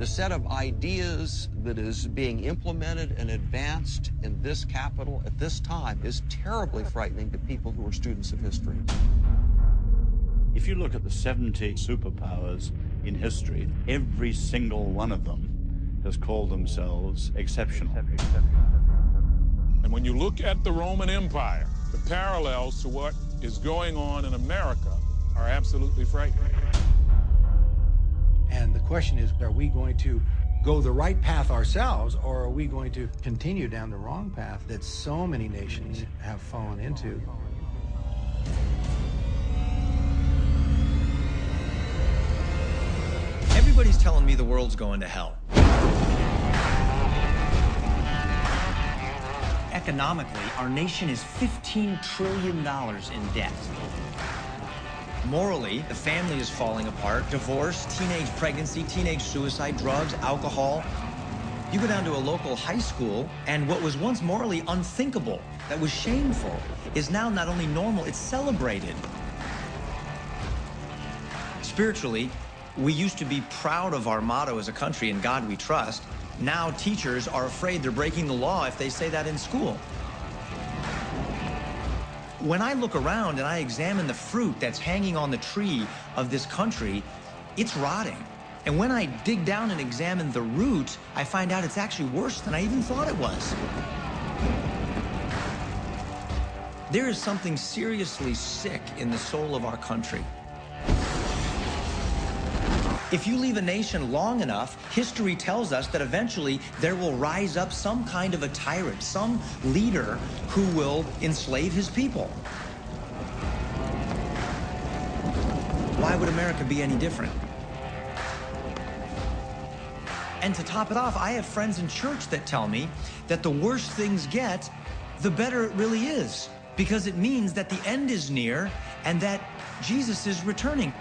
The set of ideas that is being implemented and advanced in this capital at this time is terribly frightening to people who are students of history. If you look at the 70 superpowers in history, every single one of them has called themselves exceptional. And when you look at the Roman Empire, the parallels to what is going on in America are absolutely frightening. And the question is, are we going to go the right path ourselves, or are we going to continue down the wrong path that so many nations have fallen into? Everybody's telling me the world's going to hell. Economically, our nation is $15 trillion in debt. Morally, the family is falling apart. Divorce, teenage pregnancy, teenage suicide, drugs, alcohol. You go down to a local high school, and what was once morally unthinkable, that was shameful, is now not only normal, it's celebrated. Spiritually, we used to be proud of our motto as a country, "In God we trust." Now teachers are afraid they're breaking the law if they say that in school. When I look around and I examine the fruit that's hanging on the tree of this country, it's rotting. And when I dig down and examine the root, I find out it's actually worse than I even thought it was. There is something seriously sick in the soul of our country. If you leave a nation long enough, history tells us that eventually there will rise up some kind of a tyrant, some leader who will enslave his people. Why would America be any different? And to top it off, I have friends in church that tell me that the worse things get, the better it really is, because it means that the end is near and that Jesus is returning.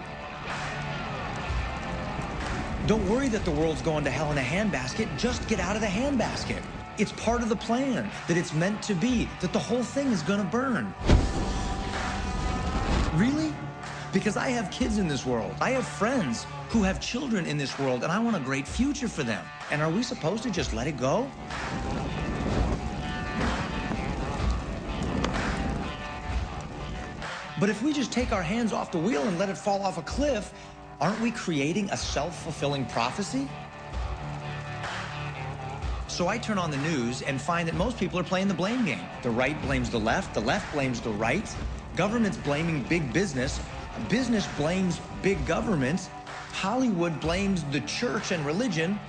Don't worry that the world's going to hell in a handbasket. Just get out of the handbasket. It's part of the plan, that it's meant to be, that the whole thing is going to burn. Really? Because I have kids in this world. I have friends who have children in this world, and I want a great future for them. And are we supposed to just let it go? But if we just take our hands off the wheel and let it fall off a cliff, aren't we creating a self-fulfilling prophecy? So I turn on the news and find that most people are playing the blame game. The right blames the left blames the right. Government's blaming big business. Business blames big government. Hollywood blames the church and religion.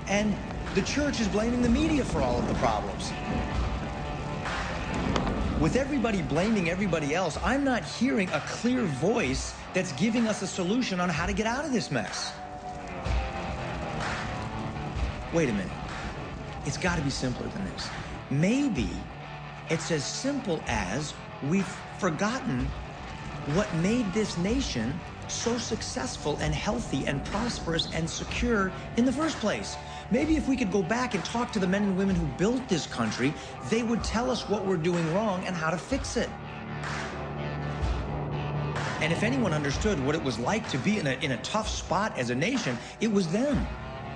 And the church is blaming the media for all of the problems. With everybody blaming everybody else, I'm not hearing a clear voice that's giving us a solution on how to get out of this mess. Wait a minute. It's got to be simpler than this. Maybe it's as simple as we've forgotten what made this nation so successful and healthy and prosperous and secure in the first place. Maybe if we could go back and talk to the men and women who built this country, they would tell us what we're doing wrong and how to fix it. And if anyone understood what it was like to be in a tough spot as a nation, it was them.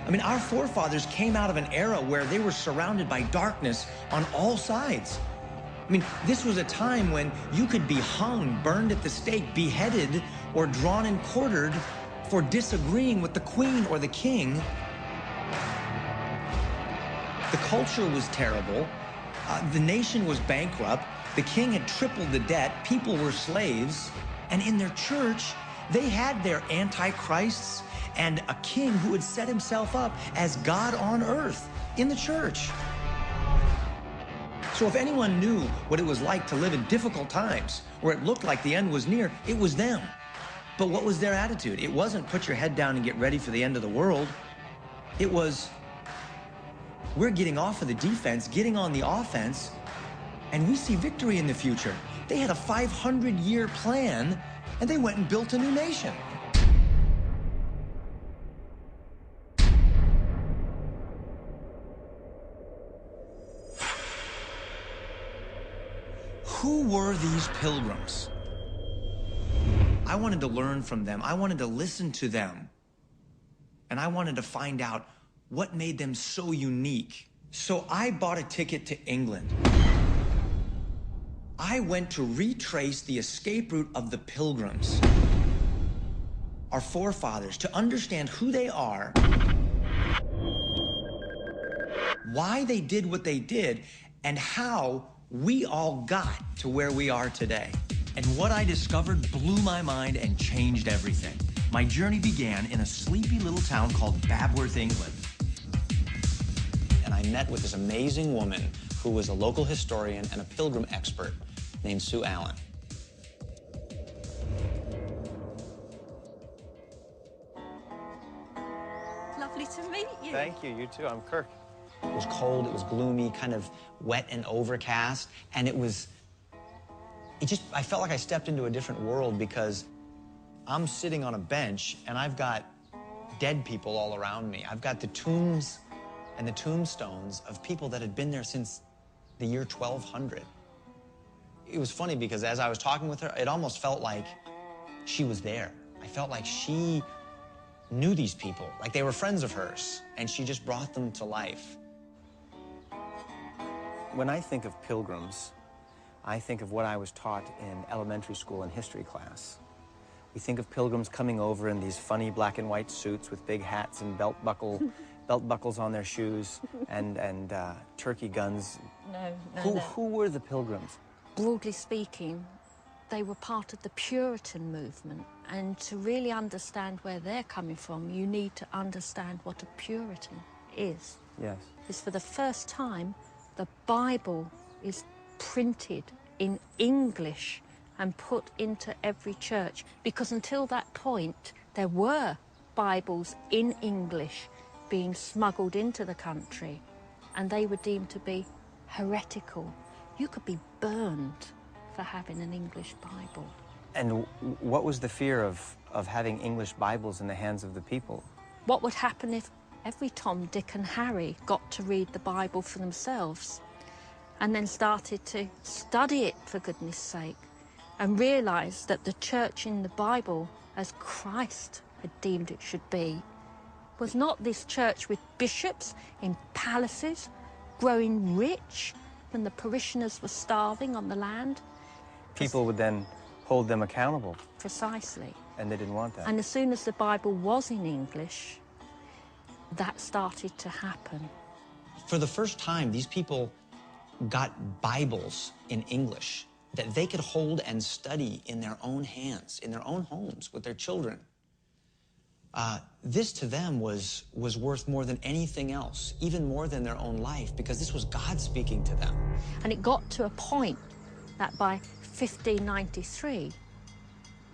I mean, our forefathers came out of an era where they were surrounded by darkness on all sides. I mean, this was a time when you could be hung, burned at the stake, beheaded, or drawn and quartered for disagreeing with the queen or the king. The culture was terrible. The nation was bankrupt. The king had tripled the debt. People were slaves. And in their church, they had their antichrists and a king who had set himself up as God on earth in the church. So if anyone knew what it was like to live in difficult times, where it looked like the end was near, it was them. But what was their attitude? It wasn't put your head down and get ready for the end of the world. It was, we're getting off of the defense, getting on the offense, and we see victory in the future. They had a 500-year plan, and they went and built a new nation. Who were these pilgrims? I wanted to learn from them. I wanted to listen to them. And I wanted to find out what made them so unique. So I bought a ticket to England. I went to retrace the escape route of the Pilgrims, our forefathers, to understand who they are, why they did what they did, and how we all got to where we are today. And what I discovered blew my mind and changed everything. My journey began in a sleepy little town called Babworth, England. And I met with this amazing woman who was a local historian and a pilgrim expert named Sue Allen. Lovely to meet you. Thank you, you too. I'm Kirk. It was cold, it was gloomy, kind of wet and overcast, and I felt like I stepped into a different world because I'm sitting on a bench and I've got dead people all around me. I've got the tombs and the tombstones of people that had been there since the year 1200. It was funny because as I was talking with her, it almost felt like she was there. I felt like she knew these people, like they were friends of hers, and she just brought them to life. When I think of pilgrims, I think of what I was taught in elementary school and history class. We think of pilgrims coming over in these funny black and white suits with big hats and belt buckles on their shoes and turkey guns. No. Who were the pilgrims? Broadly speaking, they were part of the Puritan movement. And to really understand where they're coming from, you need to understand what a Puritan is. Yes. Because for the first time, the Bible is printed in English and put into every church, because until that point there were Bibles in English being smuggled into the country, and they were deemed to be heretical. You could be burned for having an English Bible. And what was the fear of having English Bibles in the hands of the people? What would happen if every Tom, Dick and Harry got to read the Bible for themselves and then started to study it, for goodness sake, and realised that the church in the Bible, as Christ had deemed it should be, was not this church with bishops in palaces, growing rich when the parishioners were starving on the land? People would then hold them accountable. Precisely. And they didn't want that. And as soon as the Bible was in English, that started to happen. For the first time, these people got Bibles in English that they could hold and study in their own hands, in their own homes, with their children. This to them was worth more than anything else, even more than their own life, because this was God speaking to them. And it got to a point that by 1593,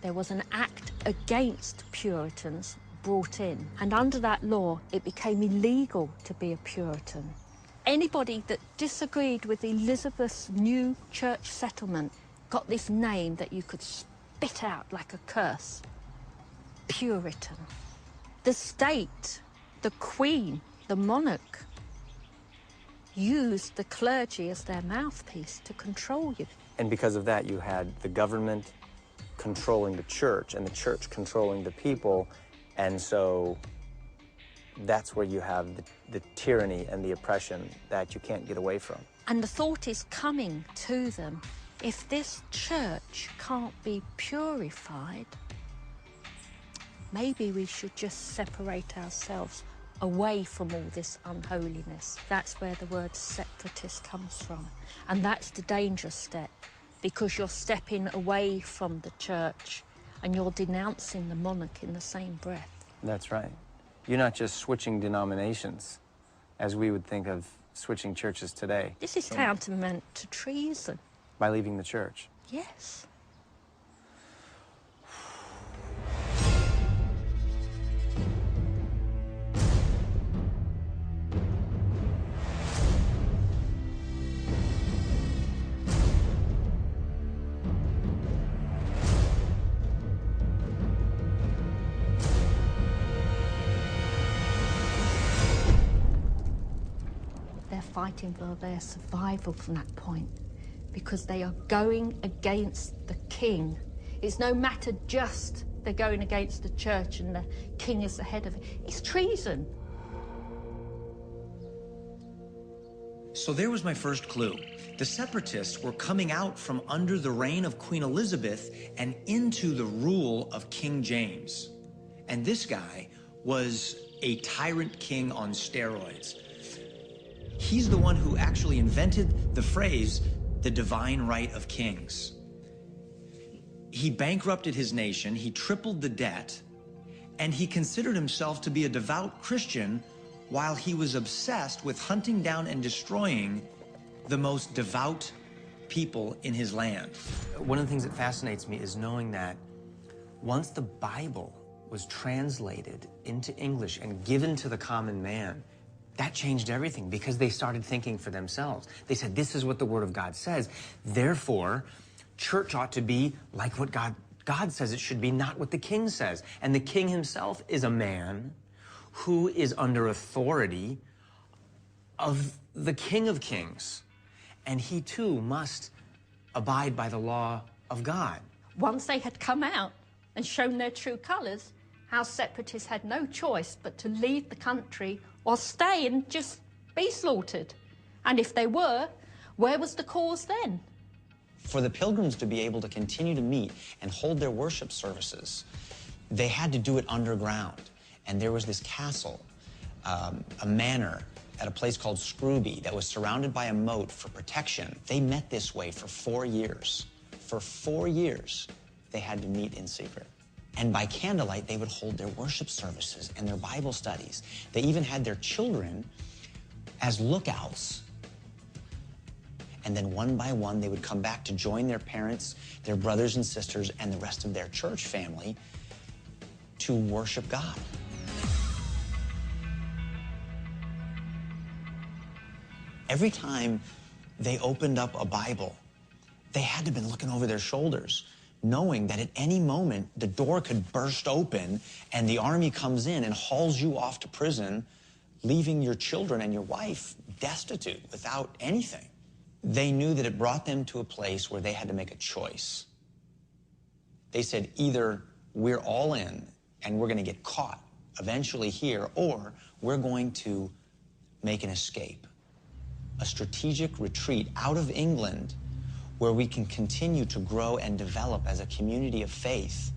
there was an act against Puritans brought in. And under that law, it became illegal to be a Puritan. Anybody that disagreed with Elizabeth's new church settlement got this name that you could spit out like a curse: Puritan. The state, the Queen, the monarch, used the clergy as their mouthpiece to control you. And because of that, you had the government controlling the church and the church controlling the people. And so that's where you have the tyranny and the oppression that you can't get away from. And the thought is coming to them, if this church can't be purified, maybe we should just separate ourselves away from all this unholiness. That's where the word separatist comes from. And that's the dangerous step, because you're stepping away from the church and you're denouncing the monarch in the same breath. That's right. You're not just switching denominations, as we would think of switching churches today. This is tantamount to treason. By leaving the church. Yes. Fighting for their survival from that point, because they are going against the king. It's no matter just they're going against the church and the king is the head of it. It's treason. So there was my first clue. The separatists were coming out from under the reign of Queen Elizabeth and into the rule of King James. And this guy was a tyrant king on steroids. He's the one who actually invented the phrase, the divine right of kings. He bankrupted his nation, he tripled the debt, and he considered himself to be a devout Christian while he was obsessed with hunting down and destroying the most devout people in his land. One of the things that fascinates me is knowing that once the Bible was translated into English and given to the common man, that changed everything because they started thinking for themselves. They said, this is what the Word of God says. Therefore, church ought to be like what God says it should be, not what the king says. And the king himself is a man who is under authority of the King of Kings. And he too must abide by the law of God. Once they had come out and shown their true colours, our separatists had no choice but to leave the country or stay and just be slaughtered. And if they were, where was the cause then? For the Pilgrims to be able to continue to meet and hold their worship services, they had to do it underground. And there was this castle, a manor, at a place called Scrooby that was surrounded by a moat for protection. They met this way for 4 years. For 4 years, they had to meet in secret. And by candlelight, they would hold their worship services and their Bible studies. They even had their children as lookouts. And then one by one, they would come back to join their parents, their brothers and sisters, and the rest of their church family to worship God. Every time they opened up a Bible, they had to have been looking over their shoulders, knowing that at any moment the door could burst open and the army comes in and hauls you off to prison, leaving your children and your wife destitute without anything. They knew that it brought them to a place where they had to make a choice. They said, either we're all in and we're going to get caught eventually here, or we're going to make an escape, a strategic retreat out of England where we can continue to grow and develop as a community of faith,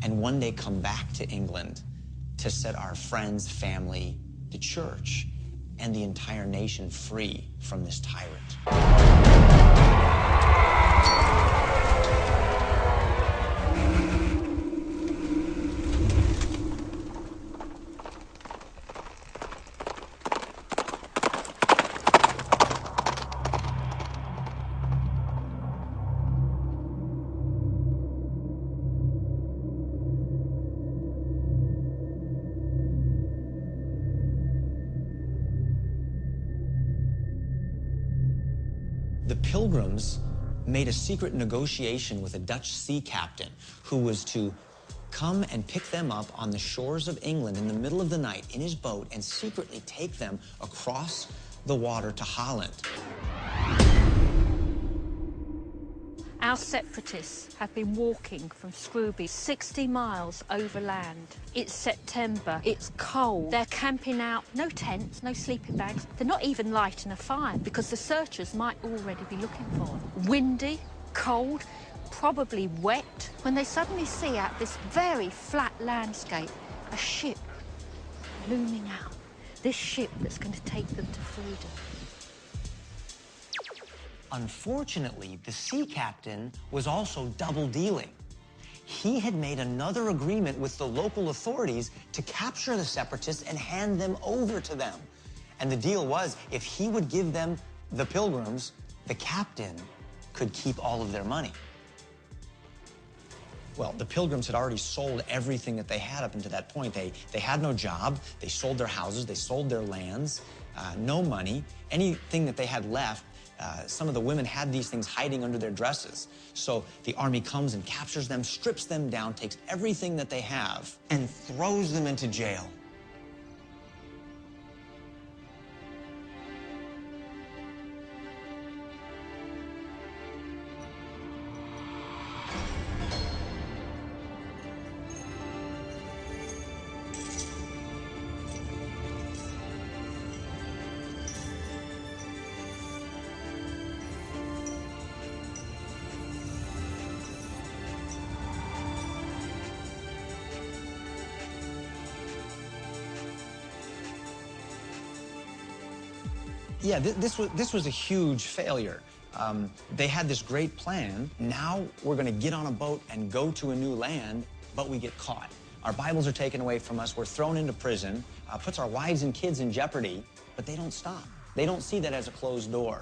and one day come back to England to set our friends, family, the church, and the entire nation free from this tyrant. The Pilgrims made a secret negotiation with a Dutch sea captain who was to come and pick them up on the shores of England in the middle of the night in his boat and secretly take them across the water to Holland. Our separatists have been walking from Scrooby 60 miles overland. It's September, it's cold, they're camping out, no tents, no sleeping bags. They're not even lighting a fire because the searchers might already be looking for them. Windy, cold, probably wet, when they suddenly see out this very flat landscape, a ship looming out. This ship that's going to take them to freedom. Unfortunately, the sea captain was also double-dealing. He had made another agreement with the local authorities to capture the separatists and hand them over to them. And the deal was, if he would give them the Pilgrims, the captain could keep all of their money. Well, the Pilgrims had already sold everything that they had up until that point. They had no job, they sold their houses, they sold their lands, no money. Anything that they had left, some of the women had these things hiding under their dresses. So the army comes and captures them, strips them down, takes everything that they have, and throws them into jail. Yeah, this was a huge failure. They had this great plan. Now we're going to get on a boat and go to a new land, but we get caught. Our Bibles are taken away from us. We're thrown into prison, puts our wives and kids in jeopardy, but they don't stop. They don't see that as a closed door.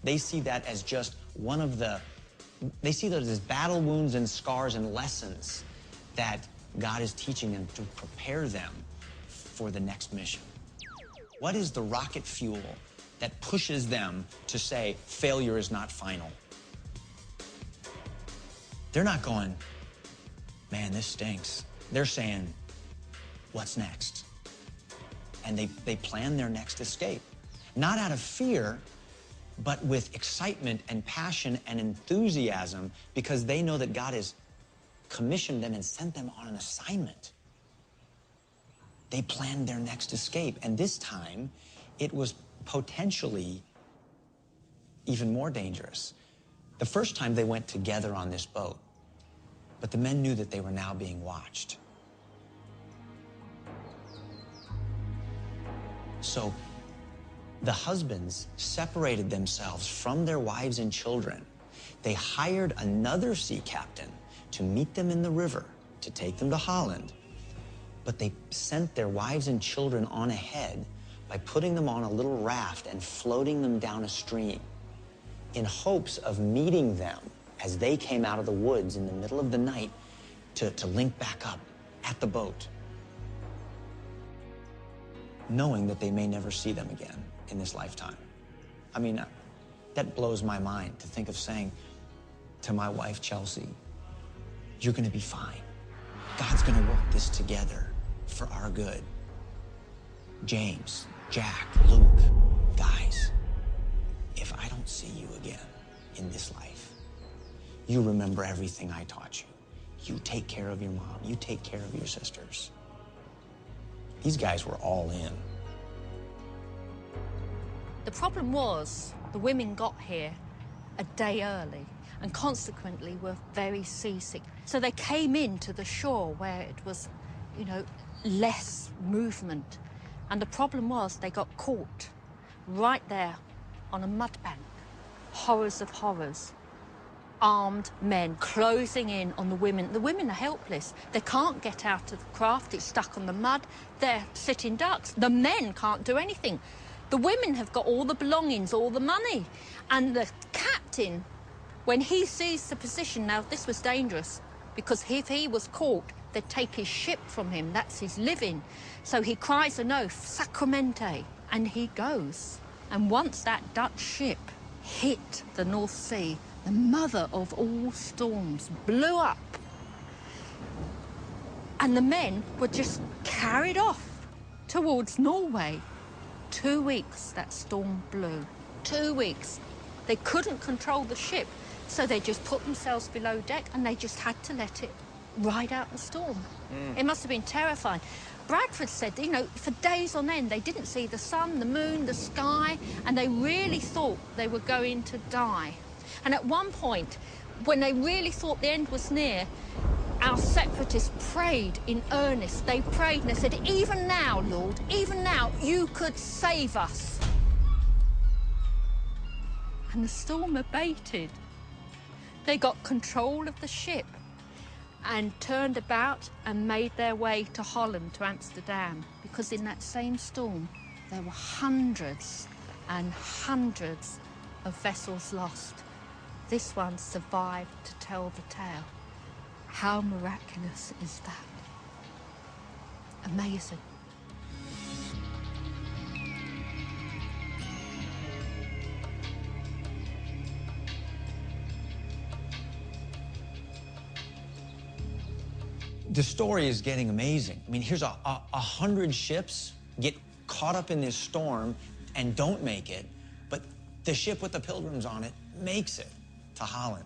They see that as just one of the, they see those as battle wounds and scars and lessons that God is teaching them to prepare them for the next mission. What is the rocket fuel that pushes them to say failure is not final? They're not going, man, this stinks. They're saying, what's next? And they plan their next escape. Not out of fear, but with excitement and passion and enthusiasm, because they know that God has commissioned them and sent them on an assignment. They planned their next escape, and this time it was potentially even more dangerous. The first time they went together on this boat, but the men knew that they were now being watched. So the husbands separated themselves from their wives and children. They hired another sea captain to meet them in the river, to take them to Holland, but they sent their wives and children on ahead by putting them on a little raft and floating them down a stream in hopes of meeting them as they came out of the woods in the middle of the night to link back up at the boat, knowing that they may never see them again in this lifetime. I mean, that blows my mind to think of saying to my wife, Chelsea, you're gonna be fine. God's gonna work this together for our good. James, Jack, Luke, guys, if I don't see you again in this life, you remember everything I taught you. You take care of your mom. You take care of your sisters. These guys were all in. The problem was the women got here a day early and consequently were very seasick. So they came into the shore where it was, you know, less movement. And the problem was they got caught right there on a mud bank. Horrors of horrors. Armed men closing in on the women. The women are helpless. They can't get out of the craft. It's stuck on the mud. They're sitting ducks. The men can't do anything. The women have got all the belongings, all the money. And the captain, when he sees the position, now this was dangerous, because if he was caught, they'd take his ship from him. That's his living. So he cries an oath, Sacramente, and he goes. And once that Dutch ship hit the North Sea, the mother of all storms blew up. And the men were just carried off towards Norway. 2 weeks that storm blew. 2 weeks. They couldn't control the ship, so they just put themselves below deck and they just had to let it ride out the storm. It must have been terrifying. Bradford said, you know, for days on end, they didn't see the sun, the moon, the sky, and they really thought they were going to die. And at one point, when they really thought the end was near, our separatists prayed in earnest. They prayed and they said, even now, Lord, even now, you could save us. And the storm abated. They got control of the ship and turned about and made their way to Holland, to Amsterdam, because in that same storm, there were hundreds and hundreds of vessels lost. This one survived to tell the tale. How miraculous is that? Amazing. The story is getting amazing. I mean, here's 100 ships get caught up in this storm and don't make it, but the ship with the Pilgrims on it makes it to Holland.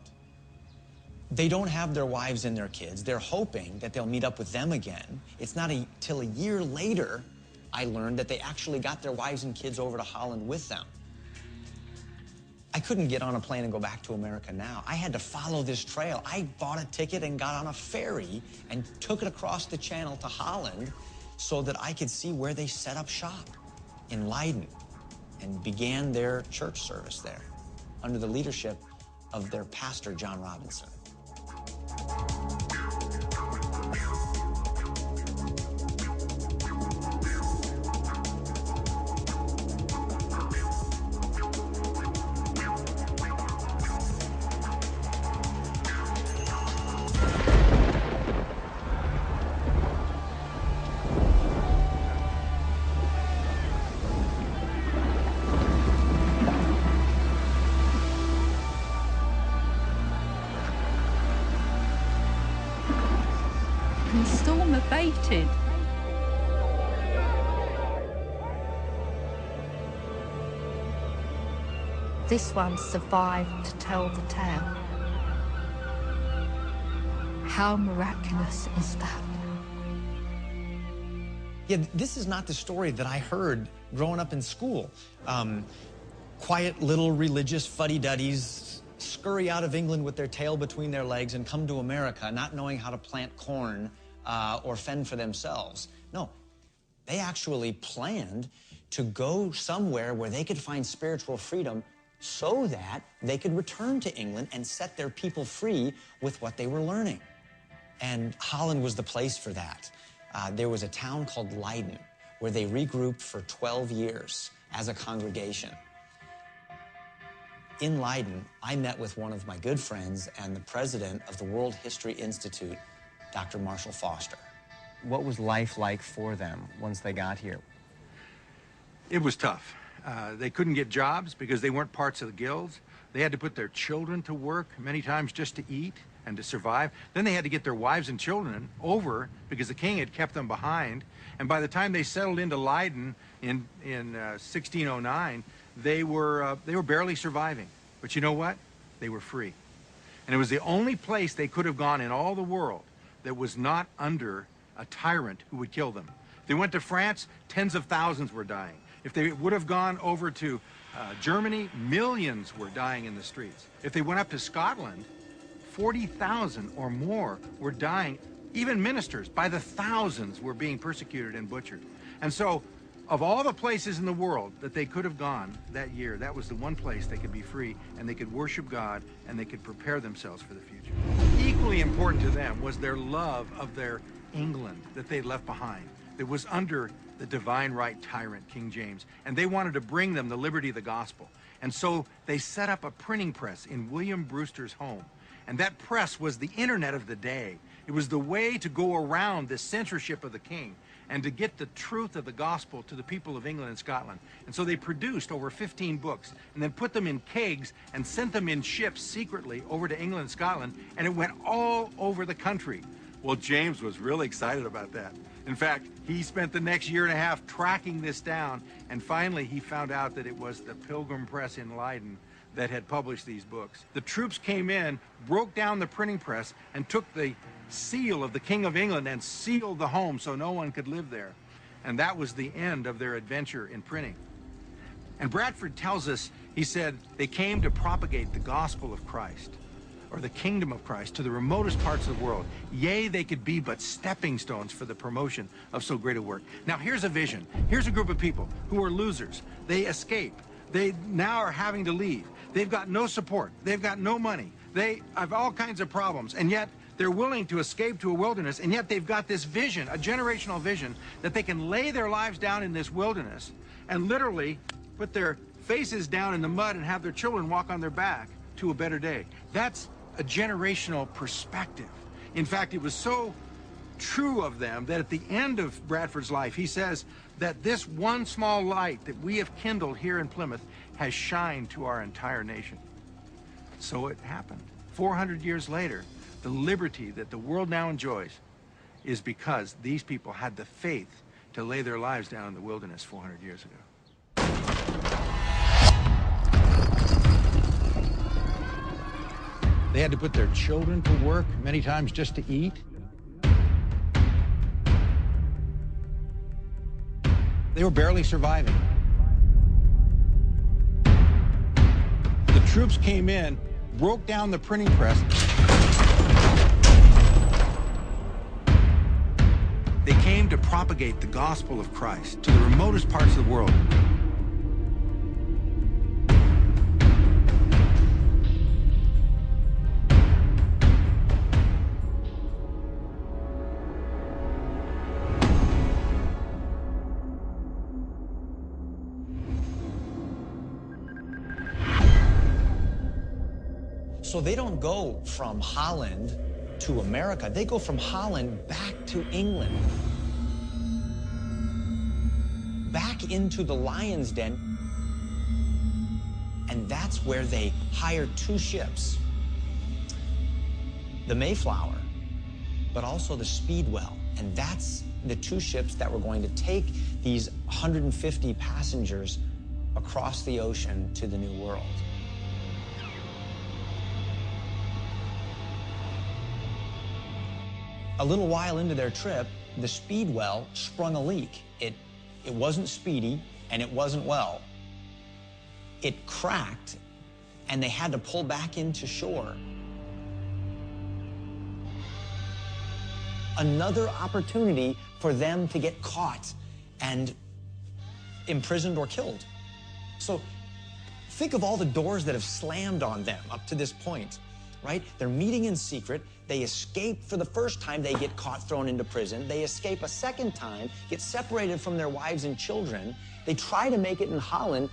They don't have their wives and their kids. They're hoping that they'll meet up with them again. It's not till a year later I learned that they actually got their wives and kids over to Holland with them. I couldn't get on a plane and go back to America now. I had to follow this trail. I bought a ticket and got on a ferry and took it across the channel to Holland so that I could see where they set up shop in Leiden and began their church service there under the leadership of their pastor, John Robinson. The storm abated. This one survived to tell the tale. How miraculous is that? Yeah, this is not the story that I heard growing up in school. Quiet little religious fuddy-duddies scurry out of England with their tail between their legs and come to America not knowing how to plant corn or fend for themselves. No, they actually planned to go somewhere where they could find spiritual freedom so that they could return to England and set their people free with what they were learning. And Holland was the place for that. There was a town called Leiden where they regrouped for 12 years as a congregation. In Leiden, I met with one of my good friends and the president of the World History Institute, Dr. Marshall Foster. What was life like for them once they got here? It was tough. They couldn't get jobs because they weren't parts of the guilds. They had to put their children to work many times just to eat and to survive. Then they had to get their wives and children over because the king had kept them behind. And by the time they settled into Leiden in 1609, they were barely surviving. But you know what? They were free. And it was the only place they could have gone in all the world that was not under a tyrant who would kill them. If they went to France, tens of thousands were dying. If they would have gone over to Germany, millions were dying in the streets. If they went up to Scotland, 40,000 or more were dying. Even ministers, by the thousands, were being persecuted and butchered. And so, of all the places in the world that they could have gone that year, that was the one place they could be free, and they could worship God, and they could prepare themselves for the future. Equally important to them was their love of their England that they left behind. It was under the divine right tyrant, King James, and they wanted to bring them the liberty of the gospel. And so they set up a printing press in William Brewster's home. And that press was the internet of the day. It was the way to go around the censorship of the king and to get the truth of the gospel to the people of England and Scotland. And so they produced over 15 books and then put them in kegs and sent them in ships secretly over to England and Scotland, and it went all over the country. Well, James was really excited about that. In fact, he spent the next year and a half tracking this down, and finally he found out that it was the Pilgrim Press in Leiden that had published these books. The troops came in, broke down the printing press, and took the seal of the King of England and sealed the home so no one could live there. And that was the end of their adventure in printing. And Bradford tells us, he said, they came to propagate the gospel of Christ, or the kingdom of Christ, to the remotest parts of the world. Yea, they could be but stepping stones for the promotion of so great a work. Now here's a vision. Here's a group of people who are losers. They escape. They now are having to leave. They've got no support. They've got no money. They have all kinds of problems, and yet they're willing to escape to a wilderness, and yet they've got this vision, a generational vision, that they can lay their lives down in this wilderness and literally put their faces down in the mud and have their children walk on their back to a better day. That's a generational perspective. In fact, it was so true of them that at the end of Bradford's life, he says that this one small light that we have kindled here in Plymouth has shined to our entire nation. So it happened. 400 years later, the liberty that the world now enjoys is because these people had the faith to lay their lives down in the wilderness 400 years ago. They had to put their children to work many times just to eat. They were barely surviving. The troops came in, broke down the printing press. They came to propagate the gospel of Christ to the remotest parts of the world. So they don't go from Holland to America. They go from Holland back to England, back into the lion's den. And that's where they hire 2 ships, the Mayflower, but also the Speedwell. And that's the 2 ships that were going to take these 150 passengers across the ocean to the New World. A little while into their trip, the Speedwell sprung a leak. It wasn't speedy, and it wasn't well. It cracked, and they had to pull back into shore. Another opportunity for them to get caught and imprisoned or killed. So think of all the doors that have slammed on them up to this point, right? They're meeting in secret. They escape for the first time. They get caught, thrown into prison. They escape a second time, get separated from their wives and children. They try to make it in Holland.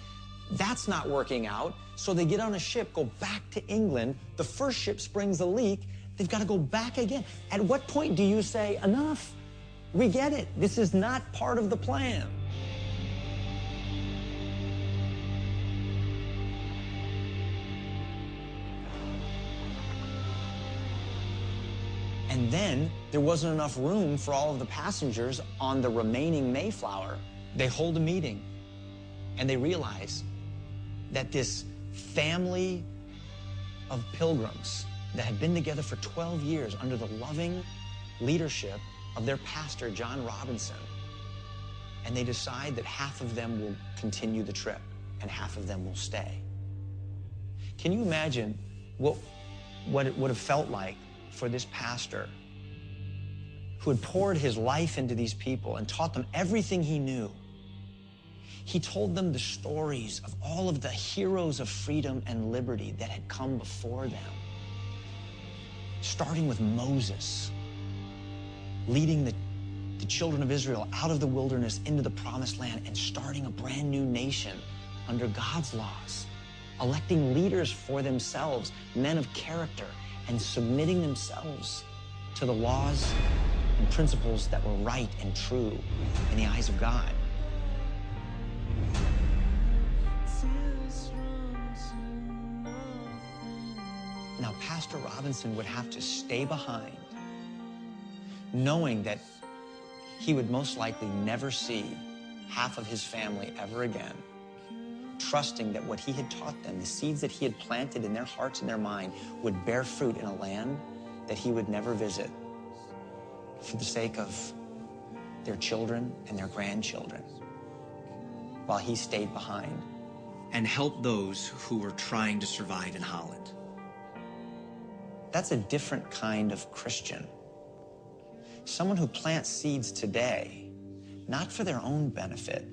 That's not working out. So they get on a ship, go back to England. The first ship springs a leak. They've got to go back again. At what point do you say, enough? We get it. This is not part of the plan. And then there wasn't enough room for all of the passengers on the remaining Mayflower. They hold a meeting, and they realize that this family of pilgrims that had been together for 12 years under the loving leadership of their pastor, John Robinson, and they decide that half of them will continue the trip and half of them will stay. Can you imagine what it would have felt like for this pastor who had poured his life into these people and taught them everything he knew? He told them the stories of all of the heroes of freedom and liberty that had come before them, starting with Moses, leading the children of Israel out of the wilderness into the promised land and starting a brand new nation under God's laws, electing leaders for themselves, men of character, and submitting themselves to the laws and principles that were right and true in the eyes of God. Now, Pastor Robinson would have to stay behind, knowing that he would most likely never see half of his family ever again, trusting that what he had taught them, the seeds that he had planted in their hearts and their mind, would bear fruit in a land that he would never visit, for the sake of their children and their grandchildren, while he stayed behind and helped those who were trying to survive in Holland. That's a different kind of Christian. Someone who plants seeds today, not for their own benefit,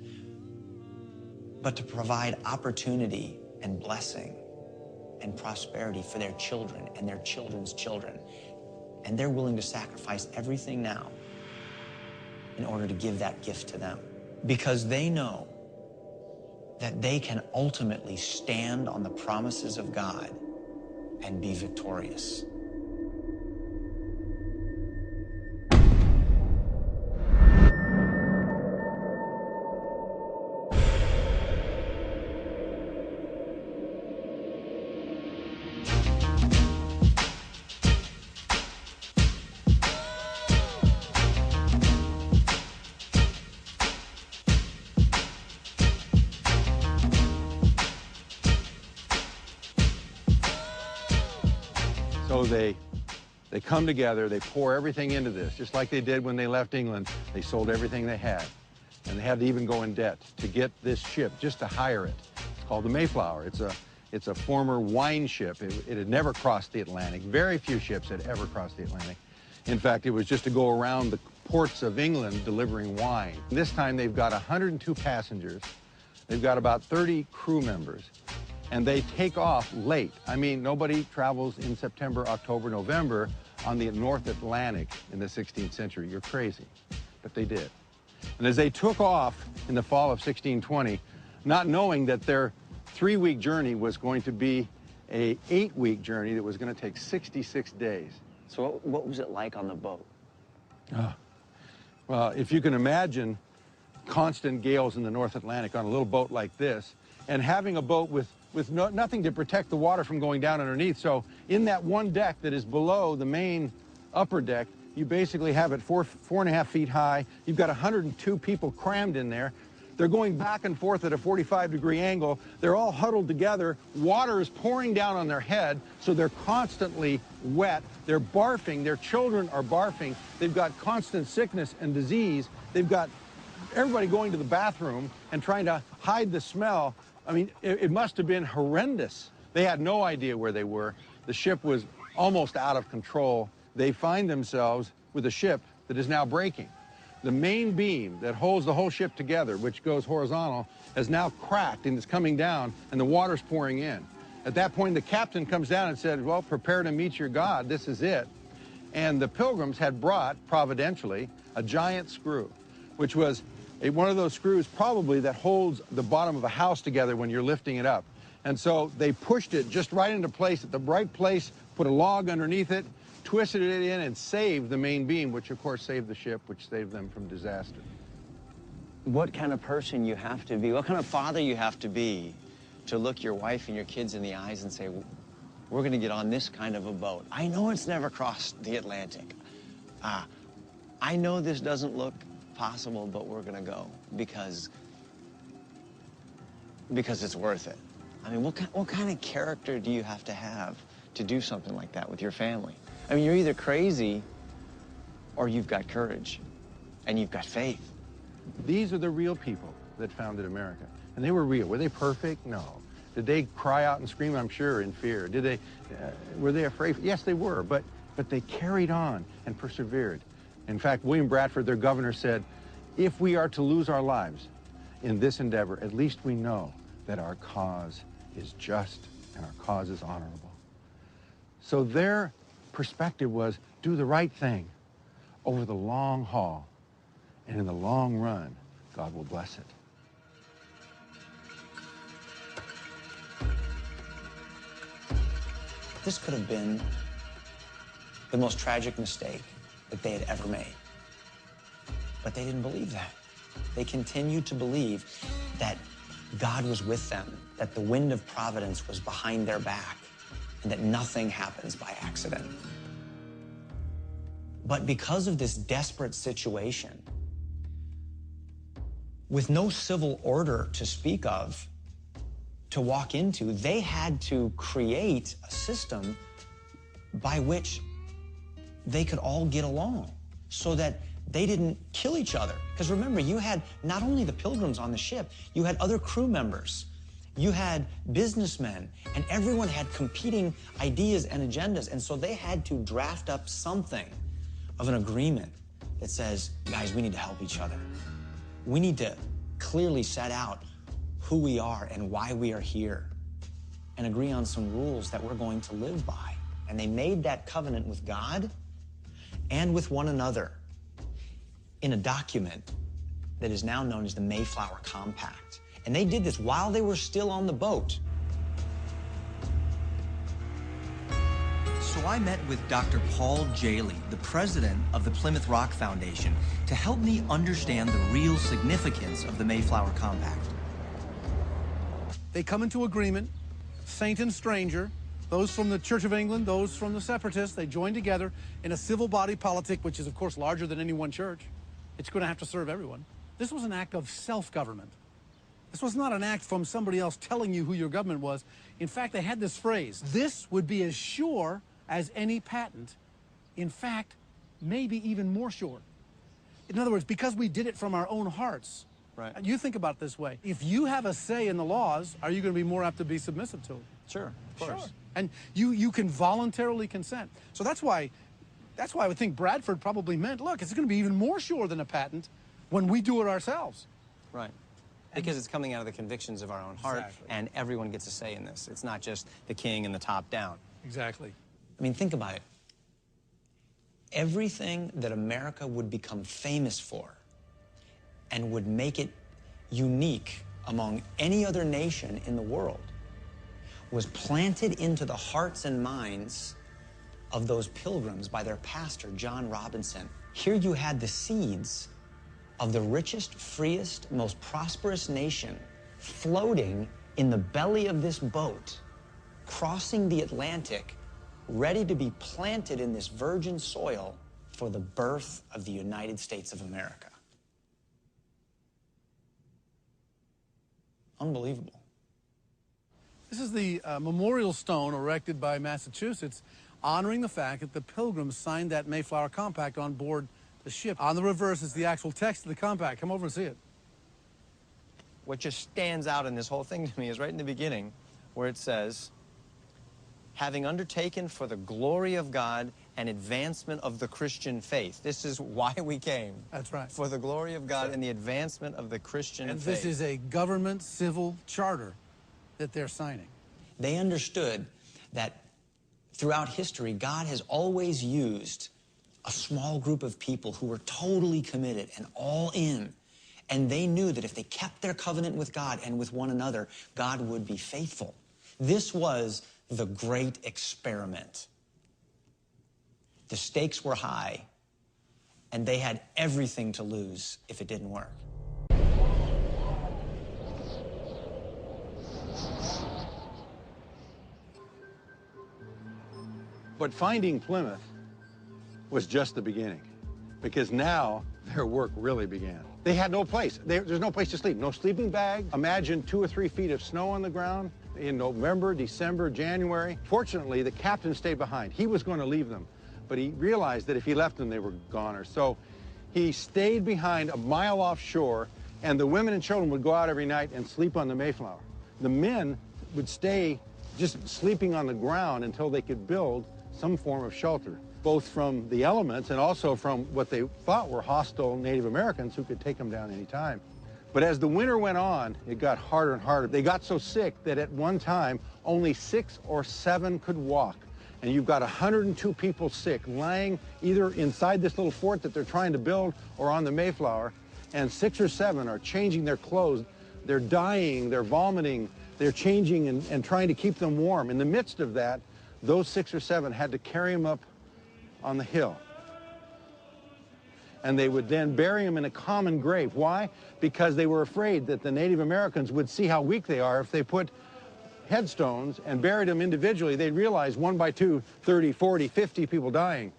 but to provide opportunity and blessing and prosperity for their children and their children's children. And they're willing to sacrifice everything now in order to give that gift to them, because they know that they can ultimately stand on the promises of God and be victorious. So they come together, they pour everything into this, just like they did when they left England. They sold everything they had, and they had to even go in debt to get this ship, just to hire it. It's called the Mayflower. It's a former wine ship. It had never crossed the Atlantic. Very few ships had ever crossed the Atlantic. In fact, it was just to go around the ports of England delivering wine. This time they've got 102 passengers. They've got about 30 crew members. And they take off late. I mean, nobody travels in September, October, November on the North Atlantic in the 16th century. You're crazy. But they did. And as they took off in the fall of 1620, not knowing that their 3-week journey was going to be a 8-week journey that was going to take 66 days. So what was it like on the boat? Well, if you can imagine constant gales in the North Atlantic on a little boat like this, and having a boat with nothing to protect the water from going down underneath. So in that one deck that is below the main upper deck, you basically have it 4.5 feet high. You've got 102 people crammed in there. They're going back and forth at a 45-degree angle. They're all huddled together. Water is pouring down on their head, so they're constantly wet. They're barfing. Their children are barfing. They've got constant sickness and disease. They've got everybody going to the bathroom and trying to hide the smell. I mean, it must have been horrendous. They had no idea where they were. The ship was almost out of control. They find themselves with a ship that is now breaking. The main beam that holds the whole ship together, which goes horizontal, has now cracked and is coming down, and the water's pouring in. At that point, the captain comes down and said, well, prepare to meet your God. This is it. And the Pilgrims had brought, providentially, a giant screw, which was one of those screws probably that holds the bottom of a house together when you're lifting it up. And so they pushed it just right into place at the right place, put a log underneath it, twisted it in, and saved the main beam, which of course saved the ship, which saved them from disaster. What kind of person you have to be, what kind of father you have to be to look your wife and your kids in the eyes and say, we're going to get on this kind of a boat. I know it's never crossed the Atlantic. I know this doesn't look possible, but we're going to go because it's worth it. I mean, what kind of character do you have to do something like that with your family? I mean, you're either crazy or you've got courage and you've got faith. These are the real people that founded America. And they were real. Were they perfect? No. Did they cry out and scream? I'm sure, in fear. Did they? Were they afraid? Yes, they were. But they carried on and persevered. In fact, William Bradford, their governor, said, if we are to lose our lives in this endeavor, at least we know that our cause is just and our cause is honorable. So their perspective was, do the right thing over the long haul, and in the long run, God will bless it. This could have been the most tragic mistake that they had ever made. But they didn't believe that. They continued to believe that God was with them, that the wind of providence was behind their back, and that nothing happens by accident. But because of this desperate situation, with no civil order to speak of, to walk into, they had to create a system by which they could all get along so that they didn't kill each other. Because remember, you had not only the Pilgrims on the ship, you had other crew members, you had businessmen, and everyone had competing ideas and agendas. And so they had to draft up something of an agreement that says, guys, we need to help each other. We need to clearly set out who we are and why we are here and agree on some rules that we're going to live by. And they made that covenant with God and with one another in a document that is now known as the Mayflower Compact. And they did this while they were still on the boat. So I met with Dr. Paul Jaley, the president of the Plymouth Rock Foundation, to help me understand the real significance of the Mayflower Compact. They come into agreement, saint and stranger, those from the Church of England, those from the Separatists, they join together in a civil body politic, which is, of course, larger than any one church. It's going to have to serve everyone. This was an act of self-government. This was not an act from somebody else telling you who your government was. In fact, they had this phrase, this would be as sure as any patent. In fact, maybe even more sure. In other words, because we did it from our own hearts. Right. You think about it this way. If you have a say in the laws, are you going to be more apt to be submissive to it? Sure, of course. Sure. And you can voluntarily consent. So that's why I would think Bradford probably meant, look, it's going to be even more sure than a patent when we do it ourselves. Right. Because it's coming out of the convictions of our own heart, Exactly. and everyone gets a say in this. It's not just the king and the top down. Exactly. I mean, think about it. Everything that America would become famous for and would make it unique among any other nation in the world was planted into the hearts and minds of those pilgrims by their pastor, John Robinson. Here you had the seeds of the richest, freest, most prosperous nation floating in the belly of this boat, crossing the Atlantic, ready to be planted in this virgin soil for the birth of the United States of America. Unbelievable. This is the memorial stone erected by Massachusetts honoring the fact that the Pilgrims signed that Mayflower Compact on board the ship. On the reverse is the actual text of the compact. Come over and see it. What just stands out in this whole thing to me is right in the beginning where it says, having undertaken for the glory of God and advancement of the Christian faith. This is why we came. That's right. For the glory of God and the advancement of the Christian and faith. This is a government civil charter that they're signing. They understood that throughout history, God has always used a small group of people who were totally committed and all in. And they knew that if they kept their covenant with God and with one another, God would be faithful. This was the great experiment. The stakes were high, and they had everything to lose if it didn't work. But finding Plymouth was just the beginning, because now their work really began. They had no place. There's no place to sleep, no sleeping bag. Imagine 2 or 3 feet of snow on the ground in November, December, January. Fortunately, the captain stayed behind. He was going to leave them, but he realized that if he left them, they were goners. So he stayed behind a mile offshore, and the women and children would go out every night and sleep on the Mayflower. The men would stay just sleeping on the ground until they could build some form of shelter, both from the elements and also from what they thought were hostile Native Americans who could take them down any time. But as the winter went on, it got harder and harder. They got so sick that at one time, only 6 or 7 could walk. And you've got 102 people sick, lying either inside this little fort that they're trying to build or on the Mayflower, and 6 or 7 are changing their clothes. They're dying, they're vomiting, they're changing and trying to keep them warm. In the midst of that, those 6 or 7 had to carry them up on the hill. And they would then bury them in a common grave. Why? Because they were afraid that the Native Americans would see how weak they are if they put headstones and buried them individually. They'd realize 1 by 2, 30, 40, 50 people dying.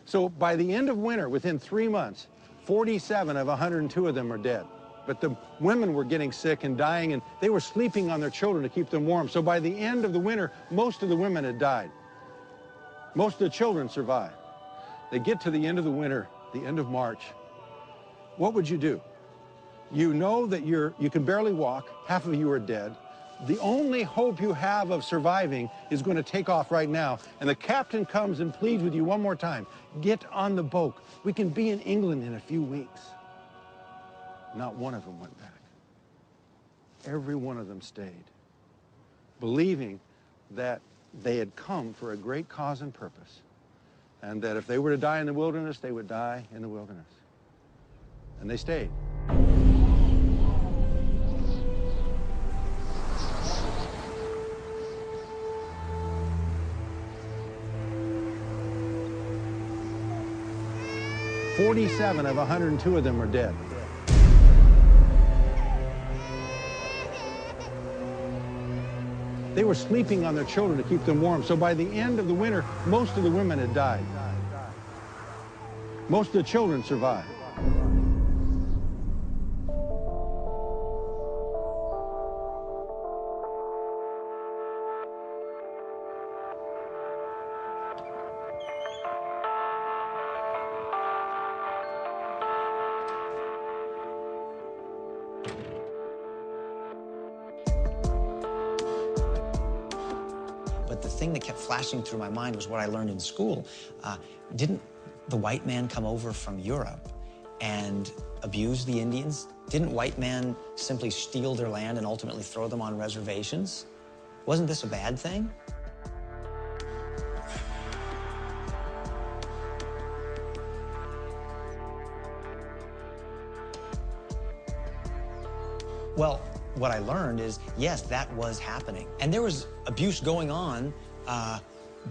So by the end of winter, within 3 months, 47 of 102 of them are dead. But the women were getting sick and dying, and they were sleeping on their children to keep them warm. So by the end of the winter, most of the women had died. Most of the children survived. They get to the end of the winter, the end of March. What would you do? You know that you can barely walk. Half of you are dead. The only hope you have of surviving is going to take off right now. And the captain comes and pleads with you one more time. Get on the boat. We can be in England in a few weeks. Not one of them went back. Every one of them stayed, believing that they had come for a great cause and purpose, and that if they were to die in the wilderness, they would die in the wilderness. And they stayed. "47 of 102 of them are dead." They were sleeping on their children to keep them warm. So by the end of the winter, most of the women had died. Most of the children survived. But the thing that kept flashing through my mind was what I learned in school. Didn't the white man come over from Europe and abuse the Indians? Didn't white men simply steal their land and ultimately throw them on reservations? Wasn't this a bad thing? Well, what I learned is, yes, that was happening. And there was abuse going on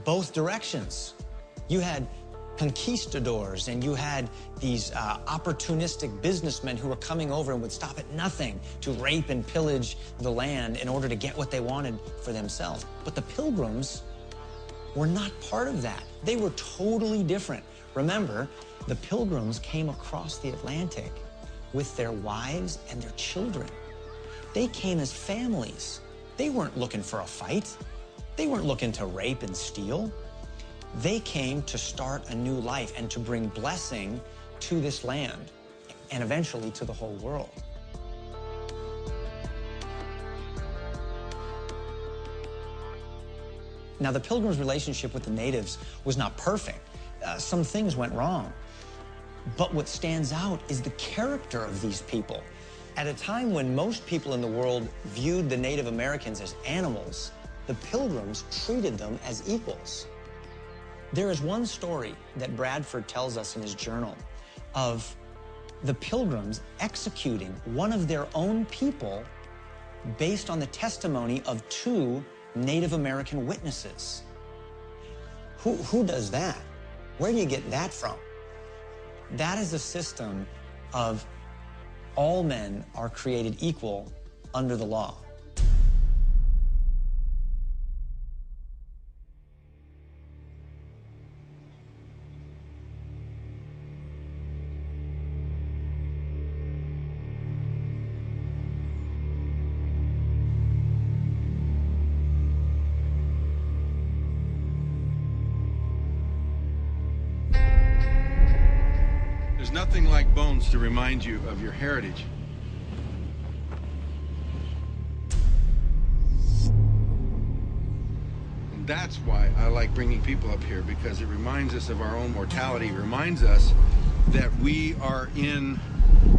both directions. You had conquistadors, and you had these opportunistic businessmen who were coming over and would stop at nothing to rape and pillage the land in order to get what they wanted for themselves. But the Pilgrims were not part of that. They were totally different. Remember, the Pilgrims came across the Atlantic with their wives and their children. They came as families. They weren't looking for a fight. They weren't looking to rape and steal. They came to start a new life and to bring blessing to this land and eventually to the whole world. Now, the Pilgrims' relationship with the natives was not perfect. Some things went wrong. But what stands out is the character of these people. At a time when most people in the world viewed the Native Americans as animals, the Pilgrims treated them as equals. There is one story that Bradford tells us in his journal of the Pilgrims executing one of their own people based on the testimony of 2 Native American witnesses. Who does that? Where do you get that from? That is a system of all men are created equal under the law. There's nothing like bones to remind you of your heritage. And that's why I like bringing people up here, because it reminds us of our own mortality. It reminds us that we are in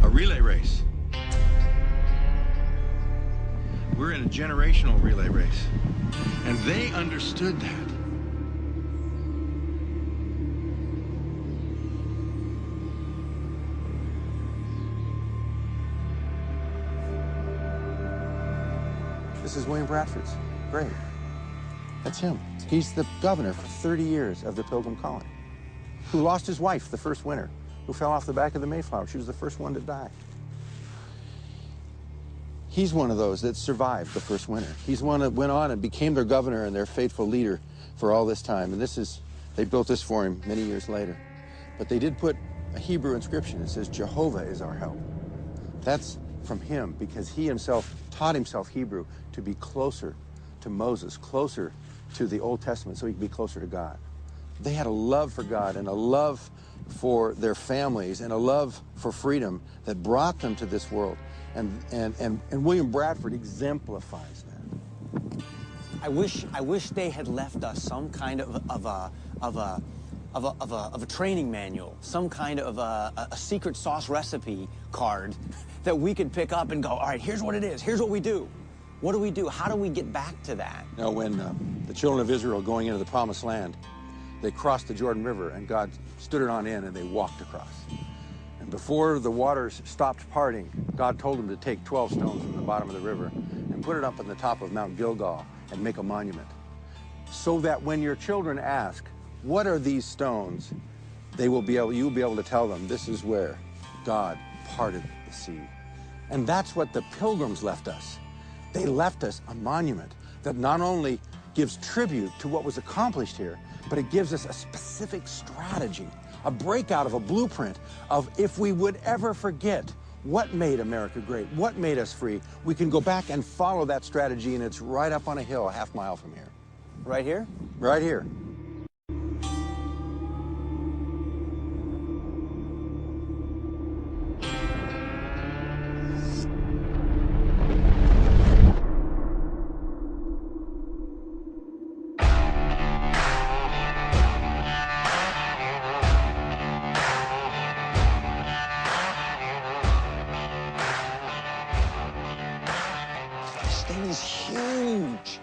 a relay race. We're in a generational relay race. And they understood that. This is William Bradford's grave. That's him. He's the governor for 30 years of the Pilgrim colony, who lost his wife the first winter, who fell off the back of the Mayflower. She was the first one to die. He's one of those that survived the first winter. He's one that went on and became their governor and their faithful leader for all this time. And they built this for him many years later. But they did put a Hebrew inscription that says, Jehovah is our help. That's from him, because he himself taught himself Hebrew to be closer to Moses, closer to the Old Testament, so he could be closer to God. They had a love for God and a love for their families and a love for freedom that brought them to this world. And William Bradford exemplifies that. I wish they had left us some kind of a training manual, some kind of a secret sauce recipe card that we could pick up and go, all right, here's what it is, here's what we do. What do we do? How do we get back to that? Now, when the children of Israel going into the Promised Land, they crossed the Jordan River, and God stood it on in, and they walked across. And before the waters stopped parting, God told them to take 12 stones from the bottom of the river and put it up on the top of Mount Gilgal and make a monument, so that when your children ask, what are these stones, you'll be able to tell them, this is where God parted the sea. And that's what the Pilgrims left us. They left us a monument that not only gives tribute to what was accomplished here, but it gives us a specific strategy, a breakout of a blueprint of, if we would ever forget what made America great, what made us free, we can go back and follow that strategy, and it's right up on a hill a half mile from here. Right here? Right here. This thing is huge.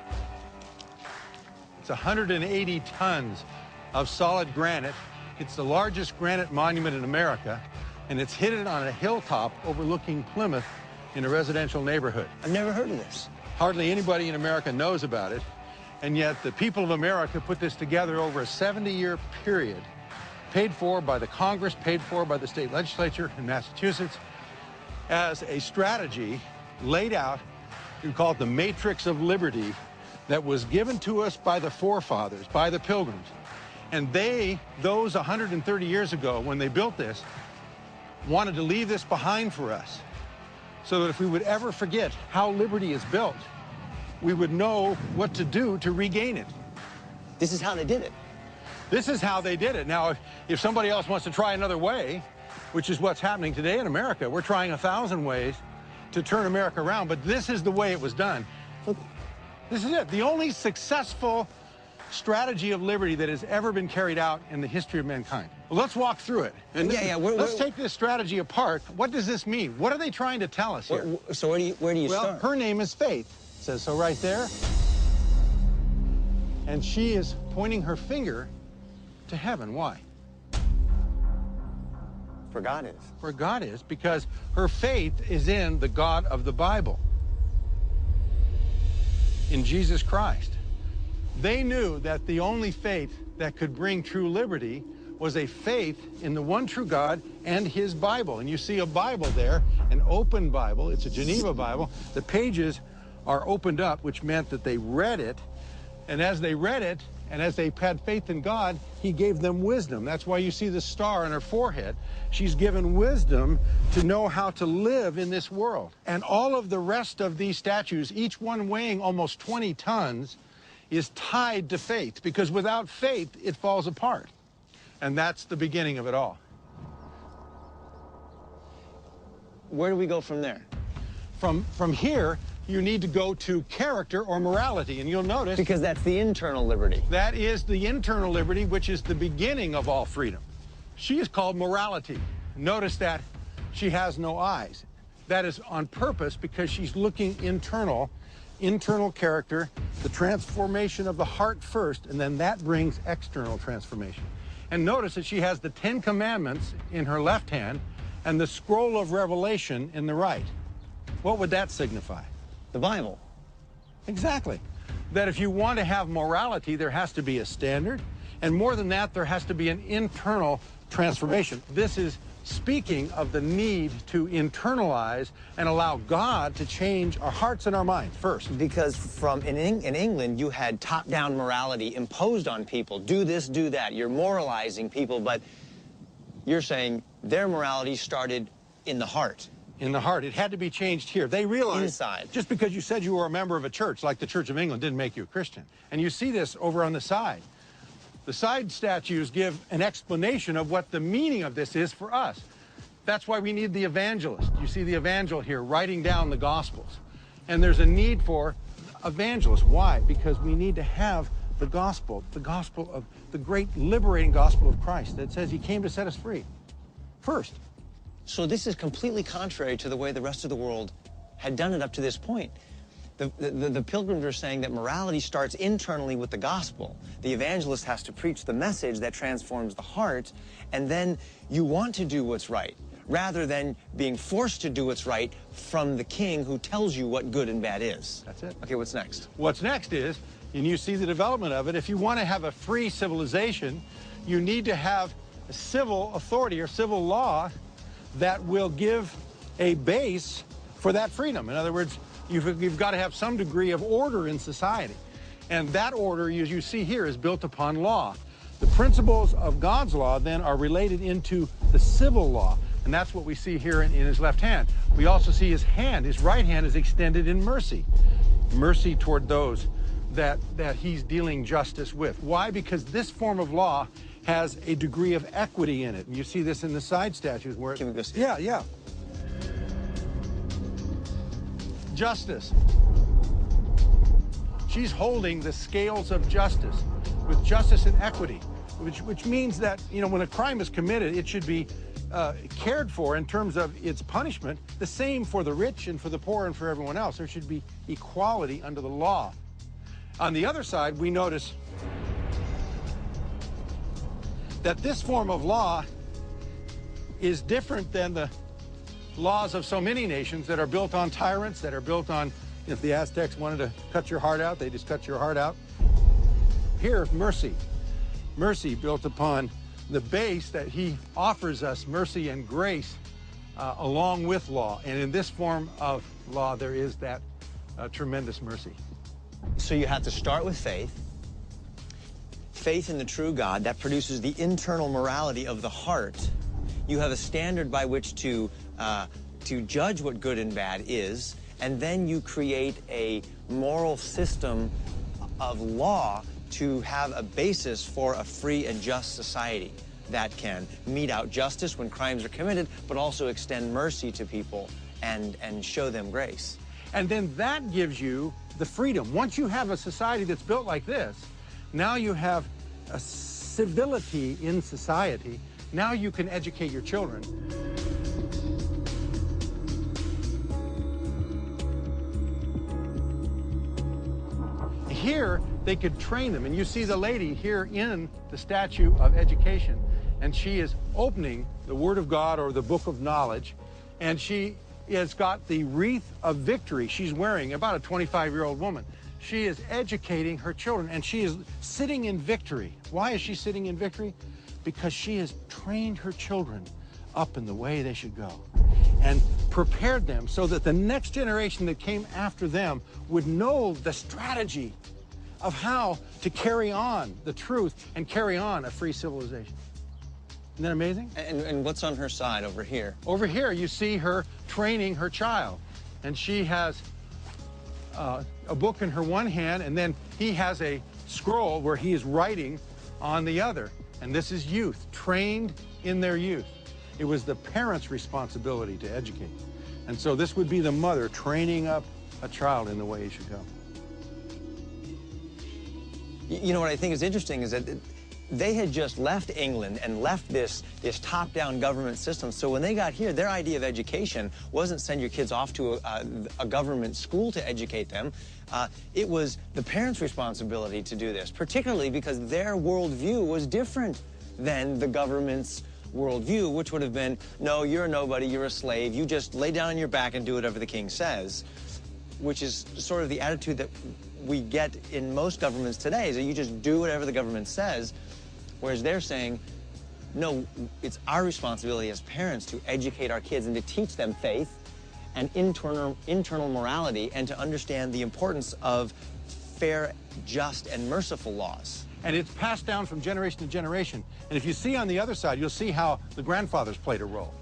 It's 180 tons of solid granite. It's the largest granite monument in America, and it's hidden on a hilltop overlooking Plymouth in a residential neighborhood. I've never heard of this. Hardly anybody in America knows about it, and yet the people of America put this together over a 70-year period, paid for by the Congress, paid for by the state legislature in Massachusetts, as a strategy laid out. You call it the matrix of liberty that was given to us by the forefathers, by the Pilgrims. And those 130 years ago, when they built this, wanted to leave this behind for us, so that if we would ever forget how liberty is built, we would know what to do to regain it. This is how they did it. This is how they did it. Now, if somebody else wants to try another way, which is what's happening today in America, we're trying 1,000 ways to turn America around, but this is the way it was done. This is it. The only successful strategy of liberty that has ever been carried out in the history of mankind. Well, let's walk through it. And let's take this strategy apart. What does this mean? What are they trying to tell us here? So where do you start? Her name is Faith. It says so right there. And she is pointing her finger to heaven. Why? For God is. For God is, because her faith is in the God of the Bible, in Jesus Christ. They knew that the only faith that could bring true liberty was a faith in the one true God and his Bible. And you see a Bible there, an open Bible. It's a Geneva Bible. The pages are opened up, which meant that they read it. And as they read it, and as they had faith in God, he gave them wisdom. That's why you see the star on her forehead. She's given wisdom to know how to live in this world. And all of the rest of these statues, each one weighing almost 20 tons, is tied to faith, because without faith, it falls apart. And that's the beginning of it all. Where do we go from there? From here, you need to go to character or morality, and you'll notice... Because that's the internal liberty. That is the internal liberty, which is the beginning of all freedom. She is called morality. Notice that she has no eyes. That is on purpose, because she's looking internal character, the transformation of the heart first, and then that brings external transformation. And notice that she has the 10 Commandments in her left hand and the scroll of Revelation in the right. What would that signify? The Bible. Exactly. That if you want to have morality, there has to be a standard, and more than that, there has to be an internal transformation. This is speaking of the need to internalize and allow God to change our hearts and our minds first. Because in England, you had top-down morality imposed on people. Do this, do that. You're moralizing people, but you're saying their morality started in the heart. In the heart. It had to be changed here. They realized inside. Just because you said you were a member of a church, like the Church of England, didn't make you a Christian. And you see this over on the side. The side statues give an explanation of what the meaning of this is for us. That's why we need the evangelist. You see the evangel here writing down the Gospels. And there's a need for evangelists. Why? Because we need to have the gospel of the great liberating gospel of Christ that says he came to set us free first. So this is completely contrary to the way the rest of the world had done it up to this point. The Pilgrims are saying that morality starts internally with the gospel. The evangelist has to preach the message that transforms the heart, and then you want to do what's right, rather than being forced to do what's right from the king who tells you what good and bad is. That's it. Okay, what's next? What's next is, and you see the development of it, if you want to have a free civilization, you need to have a civil authority or civil law that will give a base for that freedom. In other words, you've got to have some degree of order in society. And that order, as you see here, is built upon law. The principles of God's law then are related into the civil law. And that's what we see here in his left hand. We also see his hand, his right hand is extended in mercy. Mercy toward those that he's dealing justice with. Why? Because this form of law has a degree of equity in it. And you see this in the side statues where... Can we go see? Yeah. Justice. She's holding the scales of justice with justice and equity, which means that, you know, when a crime is committed, it should be cared for in terms of its punishment, the same for the rich and for the poor and for everyone else. There should be equality under the law. On the other side, we notice that this form of law is different than the laws of so many nations that are built on tyrants, that are built on, if the Aztecs wanted to cut your heart out, they just cut your heart out. Here, mercy. Mercy built upon the base that he offers us mercy and grace along with law. And in this form of law, there is that tremendous mercy. So you have to start with faith. Faith in the true God, that produces the internal morality of the heart. You have a standard by which to judge what good and bad is, and then you create a moral system of law to have a basis for a free and just society that can mete out justice when crimes are committed, but also extend mercy to people and show them grace. And then that gives you the freedom. Once you have a society that's built like this, now you have a civility in society. Now you can educate your children. Here, they could train them. And you see the lady here in the statue of education, and she is opening the Word of God or the Book of Knowledge, and she has got the wreath of victory she's wearing, about a 25-year-old woman. She is educating her children, and she is sitting in victory. Why is she sitting in victory? Because she has trained her children up in the way they should go and prepared them so that the next generation that came after them would know the strategy of how to carry on the truth and carry on a free civilization. Isn't that amazing? And what's on her side over here? Over here, you see her training her child. And she has a book in her one hand, and then he has a scroll where he is writing on the other. And this is youth, trained in their youth. It was the parents' responsibility to educate. And so this would be the mother training up a child in the way he should go. You know what I think is interesting is that they had just left England and left this top-down government system. So when they got here, their idea of education wasn't send your kids off to a government school to educate them. It was the parents' responsibility to do this, particularly because their worldview was different than the government's worldview, which would have been, no, you're a nobody, you're a slave, you just lay down on your back and do whatever the king says, which is sort of the attitude that we get in most governments today, is that you just do whatever the government says, whereas they're saying, no, it's our responsibility as parents to educate our kids and to teach them faith and internal morality and to understand the importance of fair, just, and merciful laws. And it's passed down from generation to generation. And if you see on the other side, you'll see how the grandfathers played a role.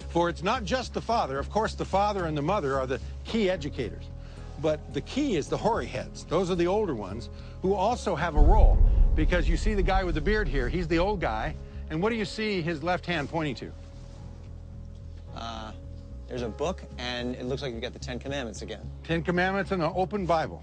For it's not just the father. Of course, the father and the mother are the key educators. But the key is the hoary heads. Those are the older ones who also have a role. Because you see the guy with the beard here, he's the old guy. And what do you see his left hand pointing to? There's a book, and it looks like you've got the 10 Commandments again. 10 Commandments and an open Bible,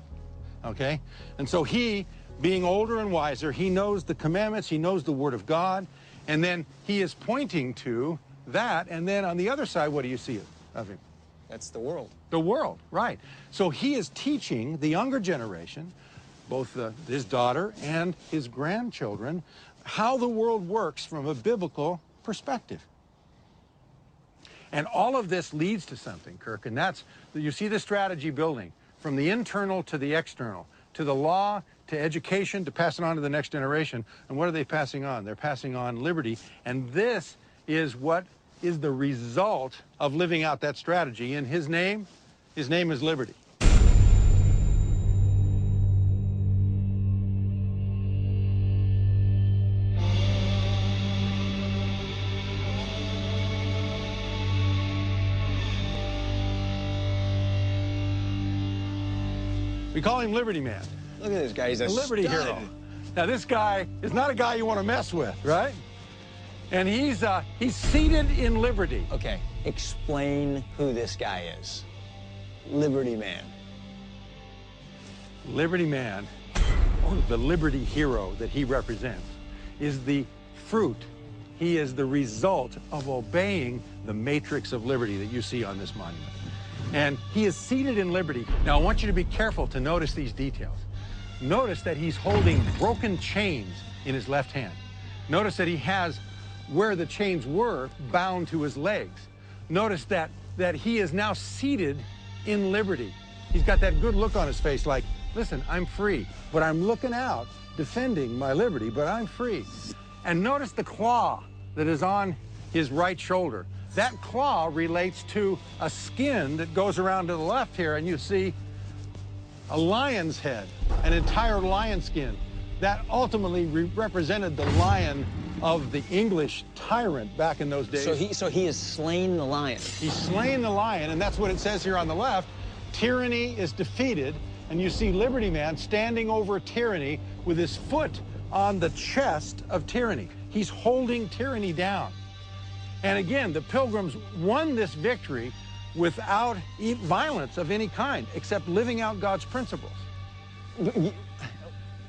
okay? And so he, being older and wiser, he knows the commandments, he knows the Word of God, and then he is pointing to that, and then on the other side, what do you see of him? That's the world. The world, right. So he is teaching the younger generation, both his daughter and his grandchildren, how the world works from a biblical perspective. And all of this leads to something, Kirk, and that's, you see the strategy building from the internal to the external, to the law, to education, to pass it on to the next generation. And what are they passing on? They're passing on liberty. And this is what is the result of living out that strategy. In his name is liberty. We call him Liberty Man. Look at this guy, he's a Liberty stud. hero. Now this guy is not a guy you want to mess with, right? And he's seated in liberty. Okay, explain who this guy is. Liberty Man. Liberty Man, or the liberty hero that he represents, is the fruit. He is the result of obeying the matrix of liberty that you see on this monument. And he is seated in liberty. Now, I want you to be careful to notice these details. Notice that he's holding broken chains in his left hand. Notice that he has, where the chains were, bound to his legs. notice that he is now seated in liberty. He's got that good look on his face like, listen, I'm free, but I'm looking out, defending my liberty, but I'm free. And notice the claw that is on his right shoulder. That claw relates to a skin that goes around to the left here, and you see a lion's head, an entire lion skin. That ultimately represented the lion of the English tyrant back in those days. So he has slain the lion. He's slain the lion, and that's what it says here on the left. Tyranny is defeated, and you see Liberty Man standing over tyranny with his foot on the chest of tyranny. He's holding tyranny down. And again, the Pilgrims won this victory without violence of any kind, except living out God's principles.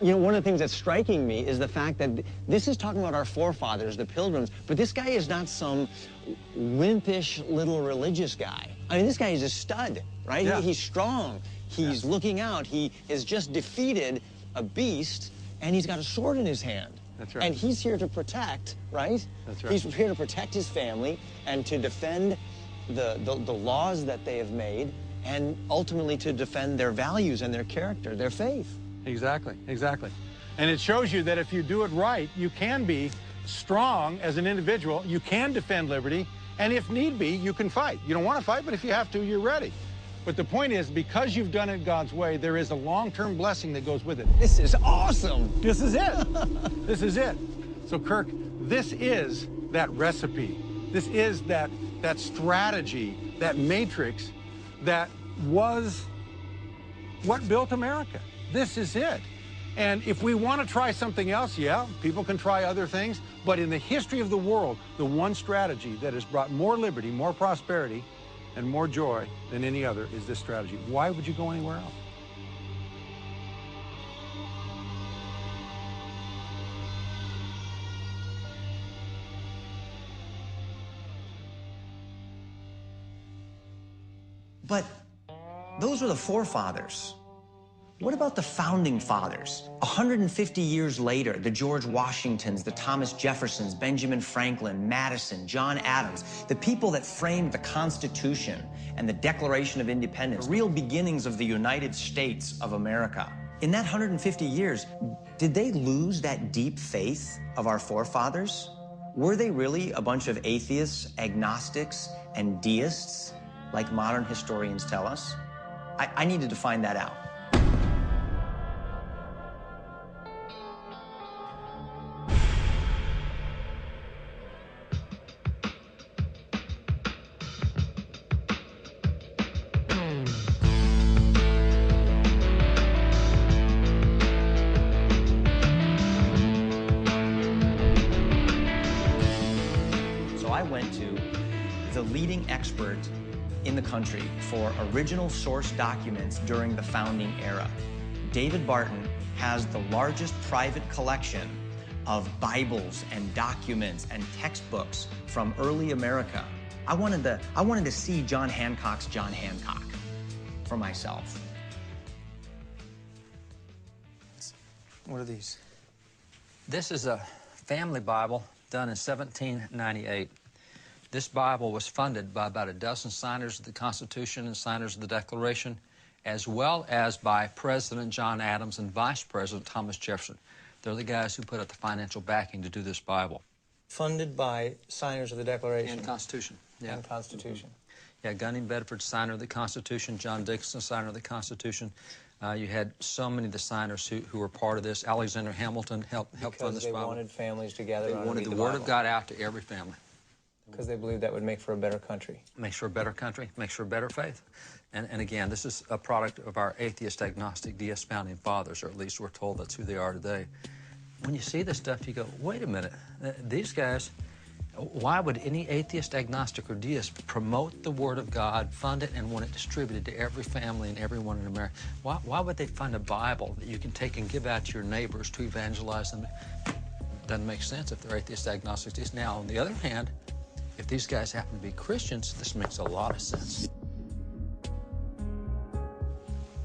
You know, one of the things that's striking me is the fact that this is talking about our forefathers, the Pilgrims, but this guy is not some wimpish little religious guy. I mean, this guy is a stud, right? Yeah. He's strong. He's looking out. He has just defeated a beast, and he's got a sword in his hand. That's right. And he's here to protect, right? That's right. He's here to protect his family and to defend the laws that they have made, and ultimately to defend their values and their character, their faith. Exactly, exactly. And it shows you that if you do it right, you can be strong as an individual, you can defend liberty, and if need be, you can fight. You don't want to fight, but if you have to, you're ready. But the point is, because you've done it God's way, there is a long-term blessing that goes with it. This is awesome. This is it. This is it. So, Kirk, this is that recipe. This is that strategy, that matrix that was what built America. This is it. And if we want to try something else, yeah, people can try other things. But in the history of the world, the one strategy that has brought more liberty, more prosperity, and more joy than any other is this strategy. Why would you go anywhere else? But those were the forefathers. What about the founding fathers? 150 years later, the George Washingtons, the Thomas Jeffersons, Benjamin Franklin, Madison, John Adams, the people that framed the Constitution and the Declaration of Independence, the real beginnings of the United States of America. In that 150 years, did they lose that deep faith of our forefathers? Were they really a bunch of atheists, agnostics, and deists, like modern historians tell us? I needed to find that out. Expert in the country for original source documents during the founding era. David Barton has the largest private collection of Bibles and documents and textbooks from early America. I wanted to see John Hancock's John Hancock for myself. What are these? This is a family Bible done in 1798. This Bible was funded by about a dozen signers of the Constitution and signers of the Declaration, as well as by President John Adams and Vice President Thomas Jefferson. They're the guys who put up the financial backing to do this Bible. Funded by signers of the Declaration. And Constitution, yeah. And Constitution. Yeah, Gunning Bedford, signer of the Constitution. John Dixon, signer of the Constitution. You had so many of the signers who were part of this. Alexander Hamilton helped fund this Bible. Because they wanted families together. They wanted the Word of God out to every family. Because they believed that would make for a better country. Makes for a better country, makes for a better faith. And again, this is a product of our atheist, agnostic, deist founding fathers, or at least we're told that's who they are today. When you see this stuff, you go, wait a minute, these guys, why would any atheist, agnostic, or deist promote the Word of God, fund it, and want it distributed to every family and everyone in America? Why would they fund a Bible that you can take and give out to your neighbors to evangelize them? Doesn't make sense if they're atheist, agnostic, deist. Now, on the other hand, if these guys happen to be Christians, this makes a lot of sense.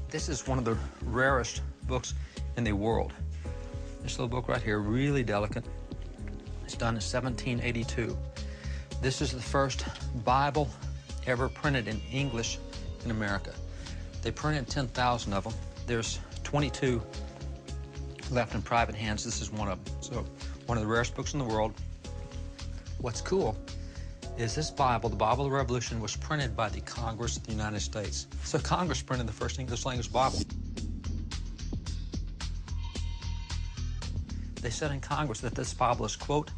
This is one of the rarest books in the world. This little book right here, really delicate. It's done in 1782. This is the first Bible ever printed in English in America. They printed 10,000 of them. There's 22 left in private hands. This is one of them. So one of the rarest books in the world. What's cool is this Bible, the Bible of the Revolution, was printed by the Congress of the United States. So Congress printed the first English language Bible. They said in Congress that this Bible is, quote,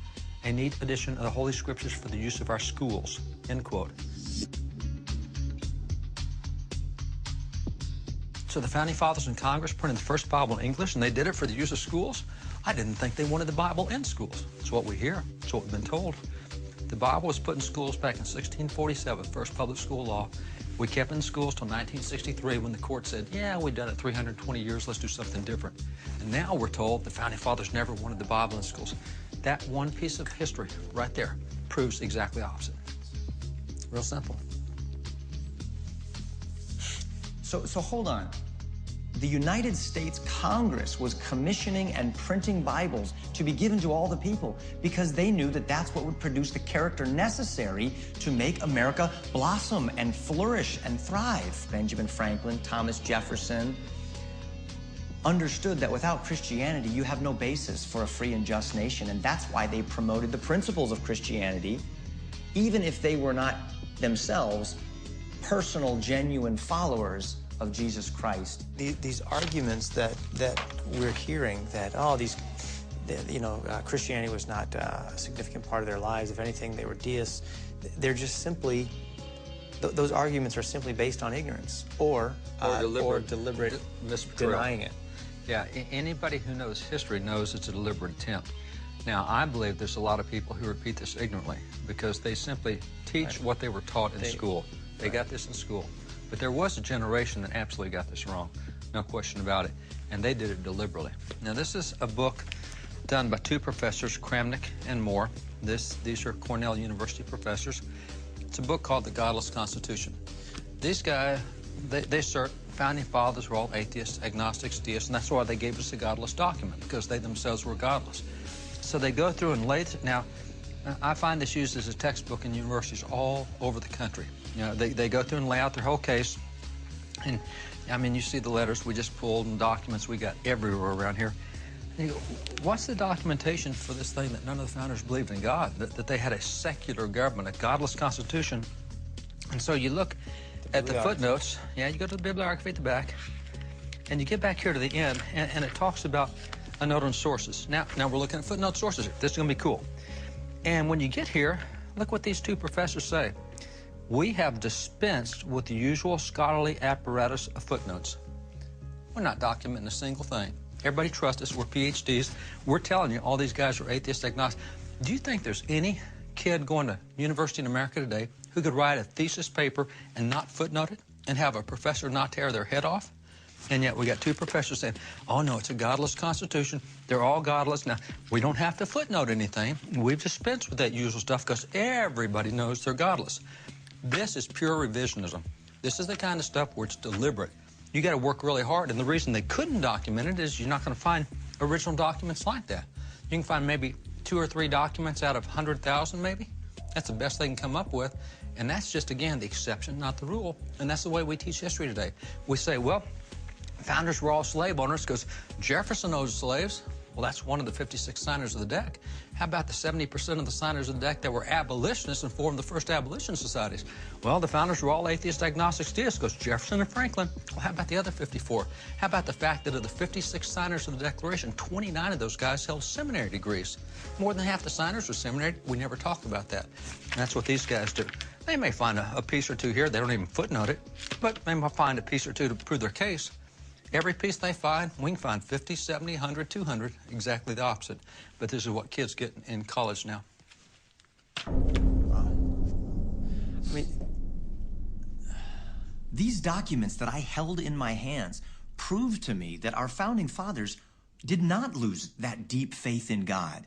a neat edition of the Holy Scriptures for the use of our schools, end quote. So the Founding Fathers in Congress printed the first Bible in English, and they did it for the use of schools? I didn't think they wanted the Bible in schools. It's what we hear. It's what we've been told. The Bible was put in schools back in 1647, first public school law. We kept it in schools till 1963 when the court said, yeah, we've done it 320 years, let's do something different. And now we're told the Founding Fathers never wanted the Bible in schools. That one piece of history right there proves exactly opposite. Real simple. So hold on. The United States Congress was commissioning and printing Bibles to be given to all the people because they knew that that's what would produce the character necessary to make America blossom and flourish and thrive. Benjamin Franklin, Thomas Jefferson understood that without Christianity, you have no basis for a free and just nation, and that's why they promoted the principles of Christianity, even if they were not themselves personal, genuine followers of Jesus Christ. These arguments that we're hearing that, oh, Christianity was not a significant part of their lives. If anything, they were deists. They're just simply, those arguments are simply based on ignorance or deliberate denying it. Yeah, anybody who knows history knows it's a deliberate attempt. Now, I believe there's a lot of people who repeat this ignorantly because they simply teach what they were taught in school. They got this in school. But there was a generation that absolutely got this wrong, no question about it, and they did it deliberately. Now, this is a book done by two professors, Kramnik and Moore. These are Cornell University professors. It's a book called The Godless Constitution. These guys, they assert Founding Fathers were all atheists, agnostics, deists, and that's why they gave us a godless document, because they themselves were godless. So they go through and lay it. Now, I find this used as a textbook in universities all over the country. You know, they go through and lay out their whole case. And, I mean, you see the letters we just pulled and documents we got everywhere around here. And you go, what's the documentation for this thing that none of the founders believed in God, that they had a secular government, a godless constitution? And so you look at the footnotes. Yeah, you go to the bibliography at the back, and you get back here to the end, and it talks about a note on sources. Now we're looking at footnote sources here. This is going to be cool. And when you get here, look what these two professors say. We have dispensed with the usual scholarly apparatus of footnotes. We're not documenting a single thing. Everybody trusts us. We're PhDs. We're telling you all these guys are atheist, agnostic. Do you think there's any kid going to university in America today who could write a thesis paper and not footnote it and have a professor not tear their head off? And yet we got two professors saying, oh, no, it's a godless constitution. They're all godless. Now, we don't have to footnote anything. We've dispensed with that usual stuff because everybody knows they're godless. This is pure revisionism. This is the kind of stuff where it's deliberate. You got to work really hard, and the reason they couldn't document it is you're not going to find original documents like that. You can find maybe 2 or 3 documents out of 100,000, maybe. That's the best they can come up with, and that's just, again, the exception, not the rule, and that's the way we teach history today. We say, well, founders were all slave owners because Jefferson owned slaves. Well, that's one of the 56 signers of the deck. How about the 70% of the signers of the deck that were abolitionists and formed the first abolition societies? Well, the founders were all atheists, agnostics, deists because Jefferson and Franklin. Well, how about the other 54? How about the fact that of the 56 signers of the Declaration, 29 of those guys held seminary degrees? More than half the signers were seminary. We never talk about that. And that's what these guys do. They may find a piece or two here. They don't even footnote it, but they might find a piece or two to prove their case. Every piece they find, we can find 50, 70, 100, 200, exactly the opposite. But this is what kids get in college now. Wow. I mean, these documents that I held in my hands prove to me that our founding fathers did not lose that deep faith in God.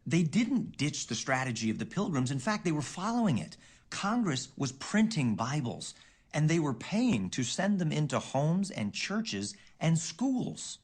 They didn't ditch the strategy of the Pilgrims. In fact, they were following it. Congress was printing Bibles, and they were paying to send them into homes and churches and schools.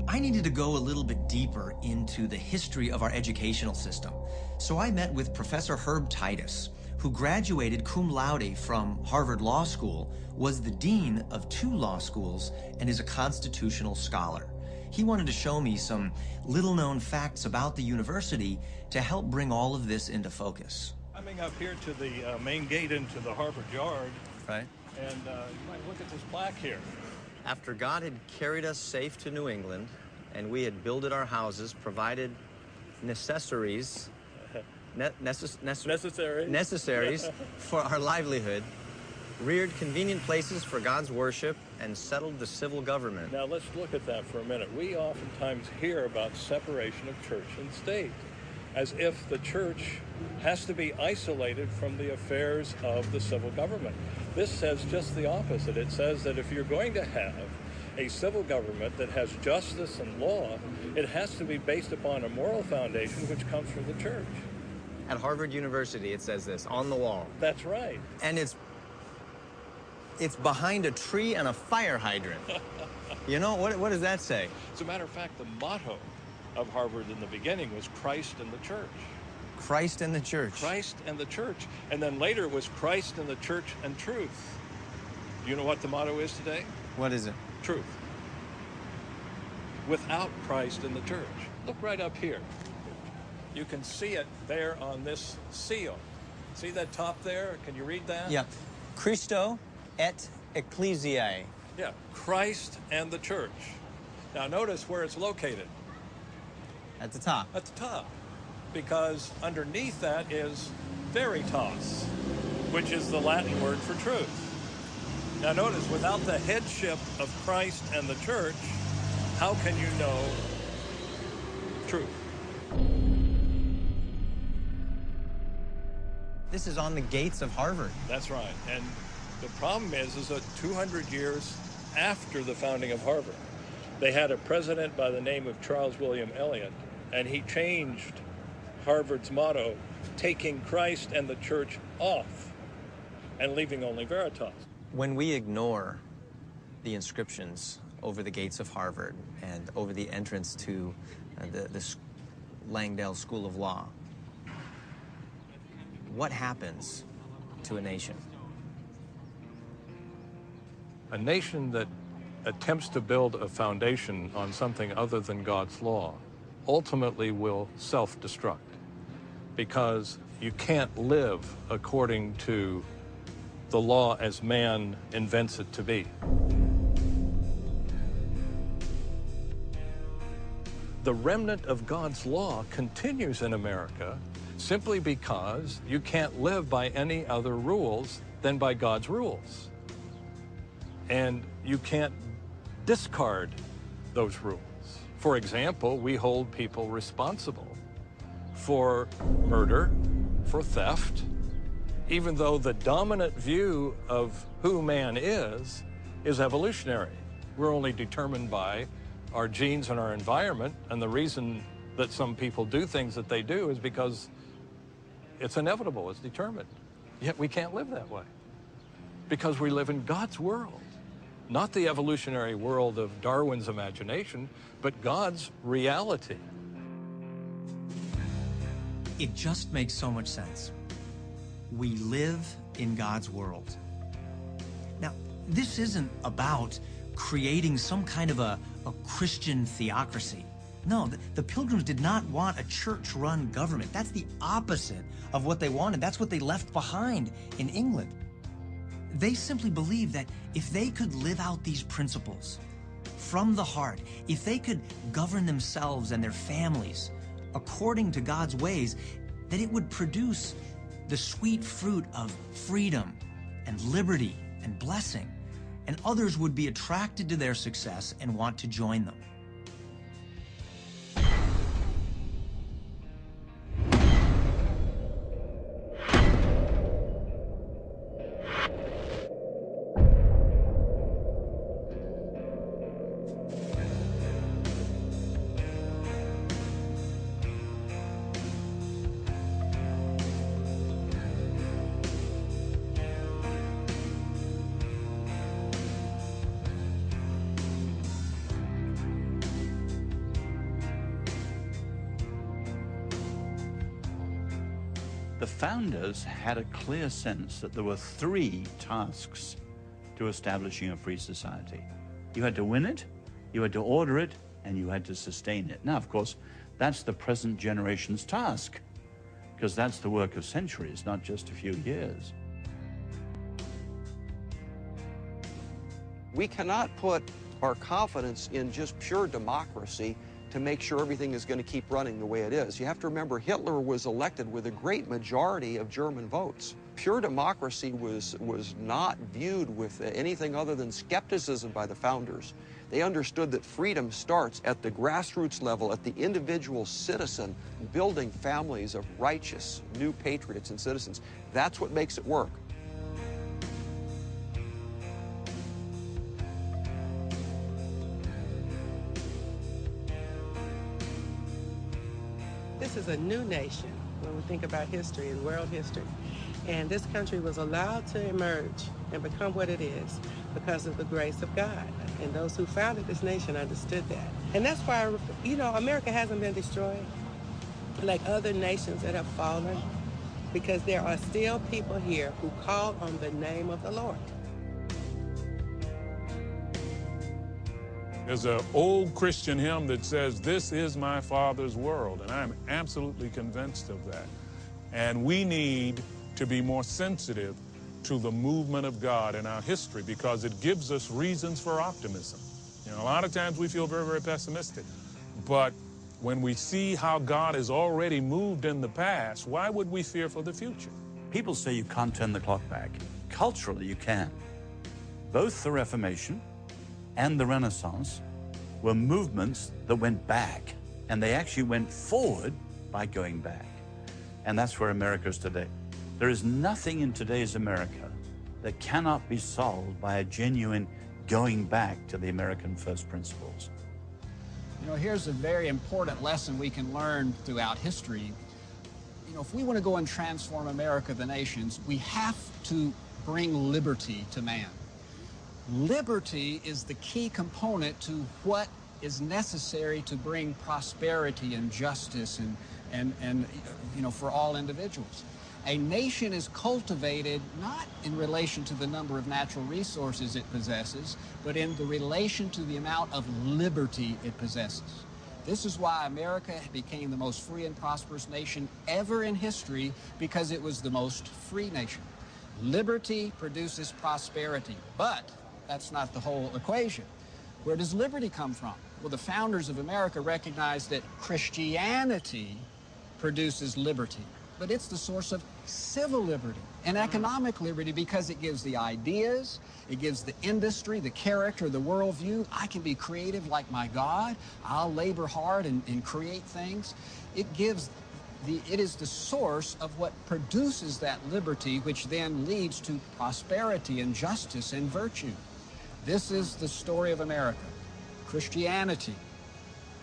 I needed to go a little bit deeper into the history of our educational system. So I met with Professor Herb Titus, who graduated cum laude from Harvard Law School, was the dean of 2 law schools, and is a constitutional scholar. He wanted to show me some little-known facts about the university to help bring all of this into focus. Coming up here to the main gate into the Harvard Yard, Right. and you might look at this plaque here. After God had carried us safe to New England, and we had builded our houses, provided necessaries for our livelihood, reared convenient places for God's worship, and settled the civil government. Now let's look at that for a minute. We oftentimes hear about separation of church and state, as if the church has to be isolated from the affairs of the civil government. This says just the opposite. It says that if you're going to have a civil government that has justice and law, it has to be based upon a moral foundation which comes from the church. At Harvard University, it says this, on the wall. That's right. And it's behind a tree and a fire hydrant. You know, what does that say? As a matter of fact, the motto of Harvard in the beginning was Christ and the church. Christ and the church. Christ and the church. And then later it was Christ and the church and truth. Do you know what the motto is today? What is it? Truth. Without Christ and the church. Look right up here. You can see it there on this seal. See that top there? Can you read that? Yeah. Christo et ecclesiae. Yeah, Christ and the church. Now notice where it's located. At the top. At the top. Because underneath that is veritas, which is the Latin word for truth. Now notice, without the headship of Christ and the church, how can you know truth? This is on the gates of Harvard. That's right. And the problem is that 200 years after the founding of Harvard, they had a president by the name of Charles William Eliot, and he changed Harvard's motto, taking Christ and the church off and leaving only veritas. When we ignore the inscriptions over the gates of Harvard and over the entrance to the Langdale School of Law, what happens to a nation? A nation that attempts to build a foundation on something other than God's law ultimately will self-destruct, because you can't live according to the law as man invents it to be. The remnant of God's law continues in America simply because you can't live by any other rules than by God's rules. And you can't discard those rules. For example, we hold people responsible for murder, for theft, even though the dominant view of who man is evolutionary. We're only determined by our genes and our environment, and the reason that some people do things that they do is because it's inevitable, it's determined. Yet we can't live that way, because we live in God's world. Not the evolutionary world of Darwin's imagination, but God's reality. It just makes so much sense. We live in God's world. Now, this isn't about creating some kind of a Christian theocracy. No, the Pilgrims did not want a church-run government. That's the opposite of what they wanted. That's what they left behind in England. They simply believed that if they could live out these principles from the heart, if they could govern themselves and their families according to God's ways, that it would produce the sweet fruit of freedom and liberty and blessing, and others would be attracted to their success and want to join them. The founders had a clear sense that there were 3 tasks to establishing a free society. You had to win it, you had to order it, and you had to sustain it. Now, of course, that's the present generation's task, because that's the work of centuries, not just a few years. We cannot put our confidence in just pure democracy to make sure everything is going to keep running the way it is. You have to remember Hitler was elected with a great majority of German votes. Pure democracy was not viewed with anything other than skepticism by the founders. They understood that freedom starts at the grassroots level, at the individual citizen, building families of righteous new patriots and citizens. That's what makes it work. This is a new nation when we think about history and world history. And this country was allowed to emerge and become what it is because of the grace of God. And those who founded this nation understood that. And that's why, you know, America hasn't been destroyed like other nations that have fallen, because there are still people here who call on the name of the Lord. There's an old Christian hymn that says, "This is my Father's world," and I'm absolutely convinced of that. And we need to be more sensitive to the movement of God in our history, because it gives us reasons for optimism. You know, a lot of times we feel very, very pessimistic, but when we see how God has already moved in the past, why would we fear for the future? People say you can't turn the clock back. Culturally, you can. Both the Reformation and the Renaissance were movements that went back, and they actually went forward by going back. And that's where America is today. There is nothing in today's America that cannot be solved by a genuine going back to the American first principles. You know, here's a very important lesson we can learn throughout history. You know, if we want to go and transform America, the nations, we have to bring liberty to man. Liberty is the key component to what is necessary to bring prosperity and justice and you know, for all individuals. A nation is cultivated not in relation to the number of natural resources it possesses, but in the relation to the amount of liberty it possesses. This is why America became the most free and prosperous nation ever in history, because it was the most free nation. Liberty produces prosperity, but that's not the whole equation. Where does liberty come from? Well, the founders of America recognized that Christianity produces liberty, but it's the source of civil liberty and economic liberty, because it gives the ideas, it gives the industry, the character, the worldview. I can be creative like my God. I'll labor hard and create things. It is the source of what produces that liberty, which then leads to prosperity and justice and virtue. This is the story of America. Christianity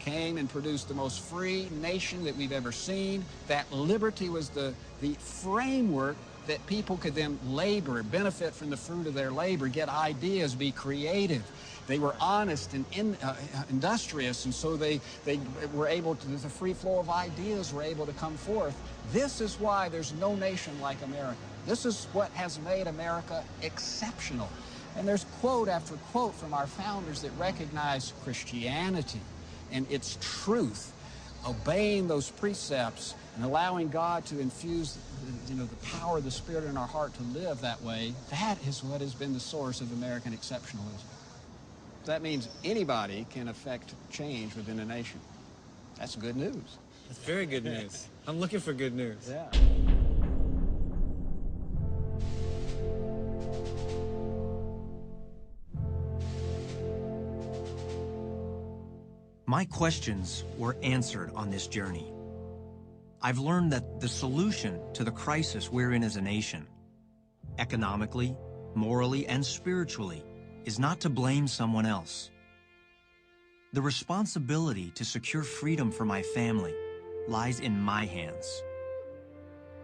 came and produced the most free nation that we've ever seen. That liberty was the framework that people could then labor, benefit from the fruit of their labor, get ideas, be creative. They were honest and industrious, and so they were able to, the free flow of ideas were able to come forth. This is why there's no nation like America. This is what has made America exceptional. And there's quote after quote from our founders that recognize Christianity and its truth, obeying those precepts and allowing God to infuse the power of the Spirit in our heart to live that way. That is what has been the source of American exceptionalism. That means anybody can affect change within a nation. That's good news. That's very good news. I'm looking for good news. Yeah. My questions were answered on this journey. I've learned that the solution to the crisis we're in as a nation, economically, morally, and spiritually, is not to blame someone else. The responsibility to secure freedom for my family lies in my hands.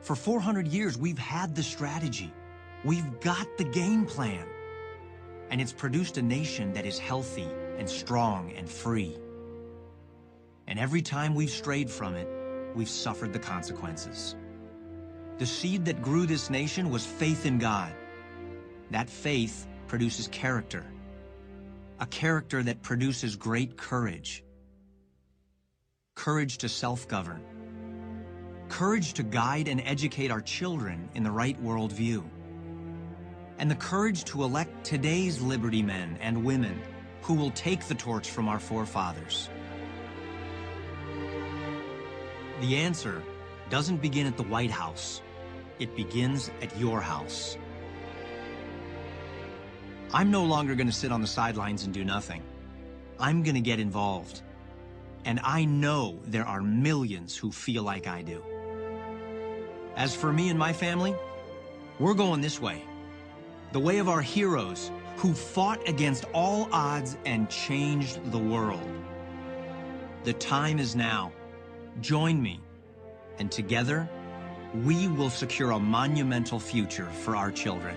For 400 years, we've had the strategy. We've got the game plan. And it's produced a nation that is healthy and strong and free. And every time we've strayed from it, we've suffered the consequences. The seed that grew this nation was faith in God. That faith produces character, a character that produces great courage. Courage to self-govern. Courage to guide and educate our children in the right worldview. And the courage to elect today's Liberty men and women who will take the torch from our forefathers. The answer doesn't begin at the White House. It begins at your house. I'm no longer going to sit on the sidelines and do nothing. I'm going to get involved. And I know there are millions who feel like I do. As for me and my family, we're going this way. The way of our heroes who fought against all odds and changed the world. The time is now. Join me, and together, we will secure a monumental future for our children.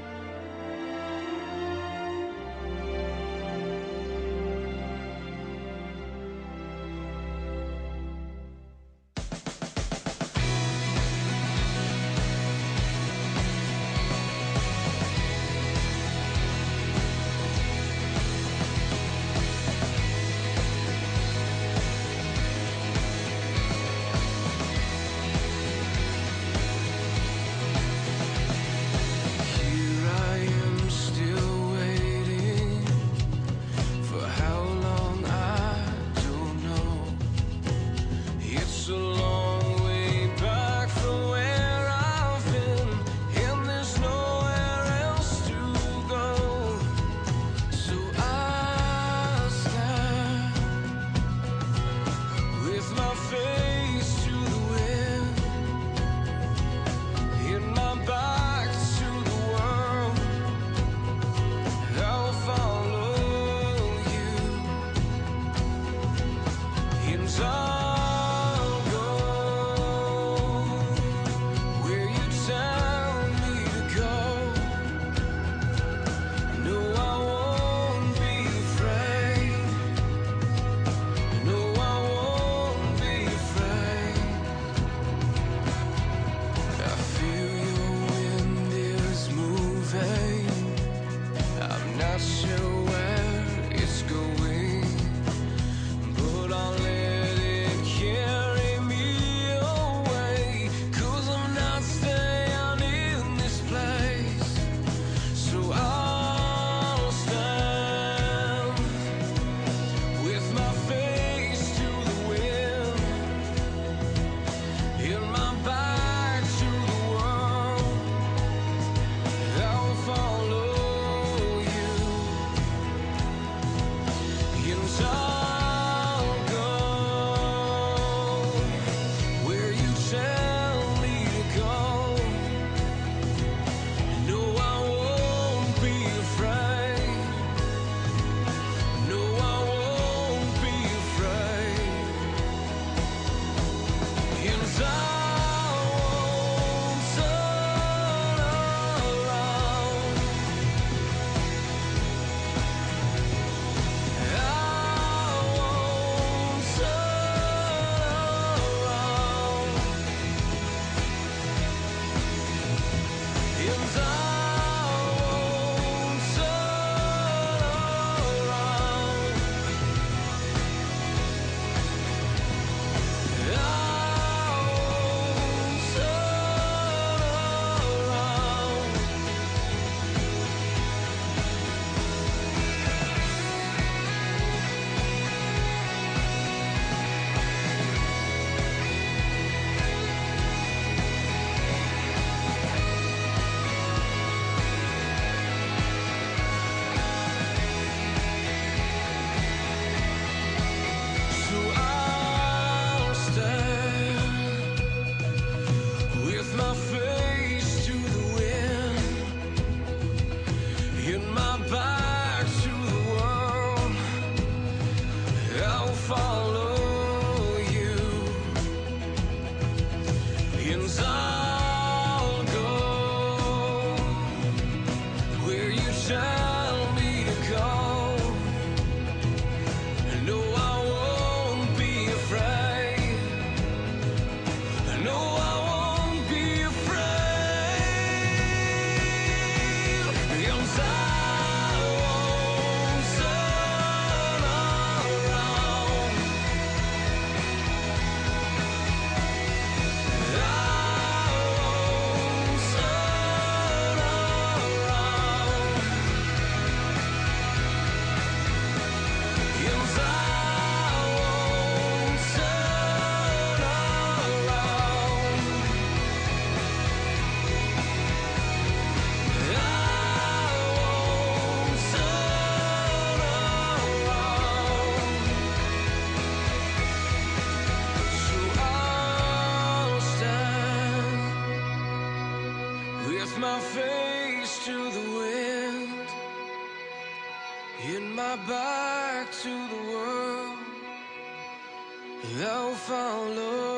No, I won't be afraid. face to the wind, in my back to the world, thou found love.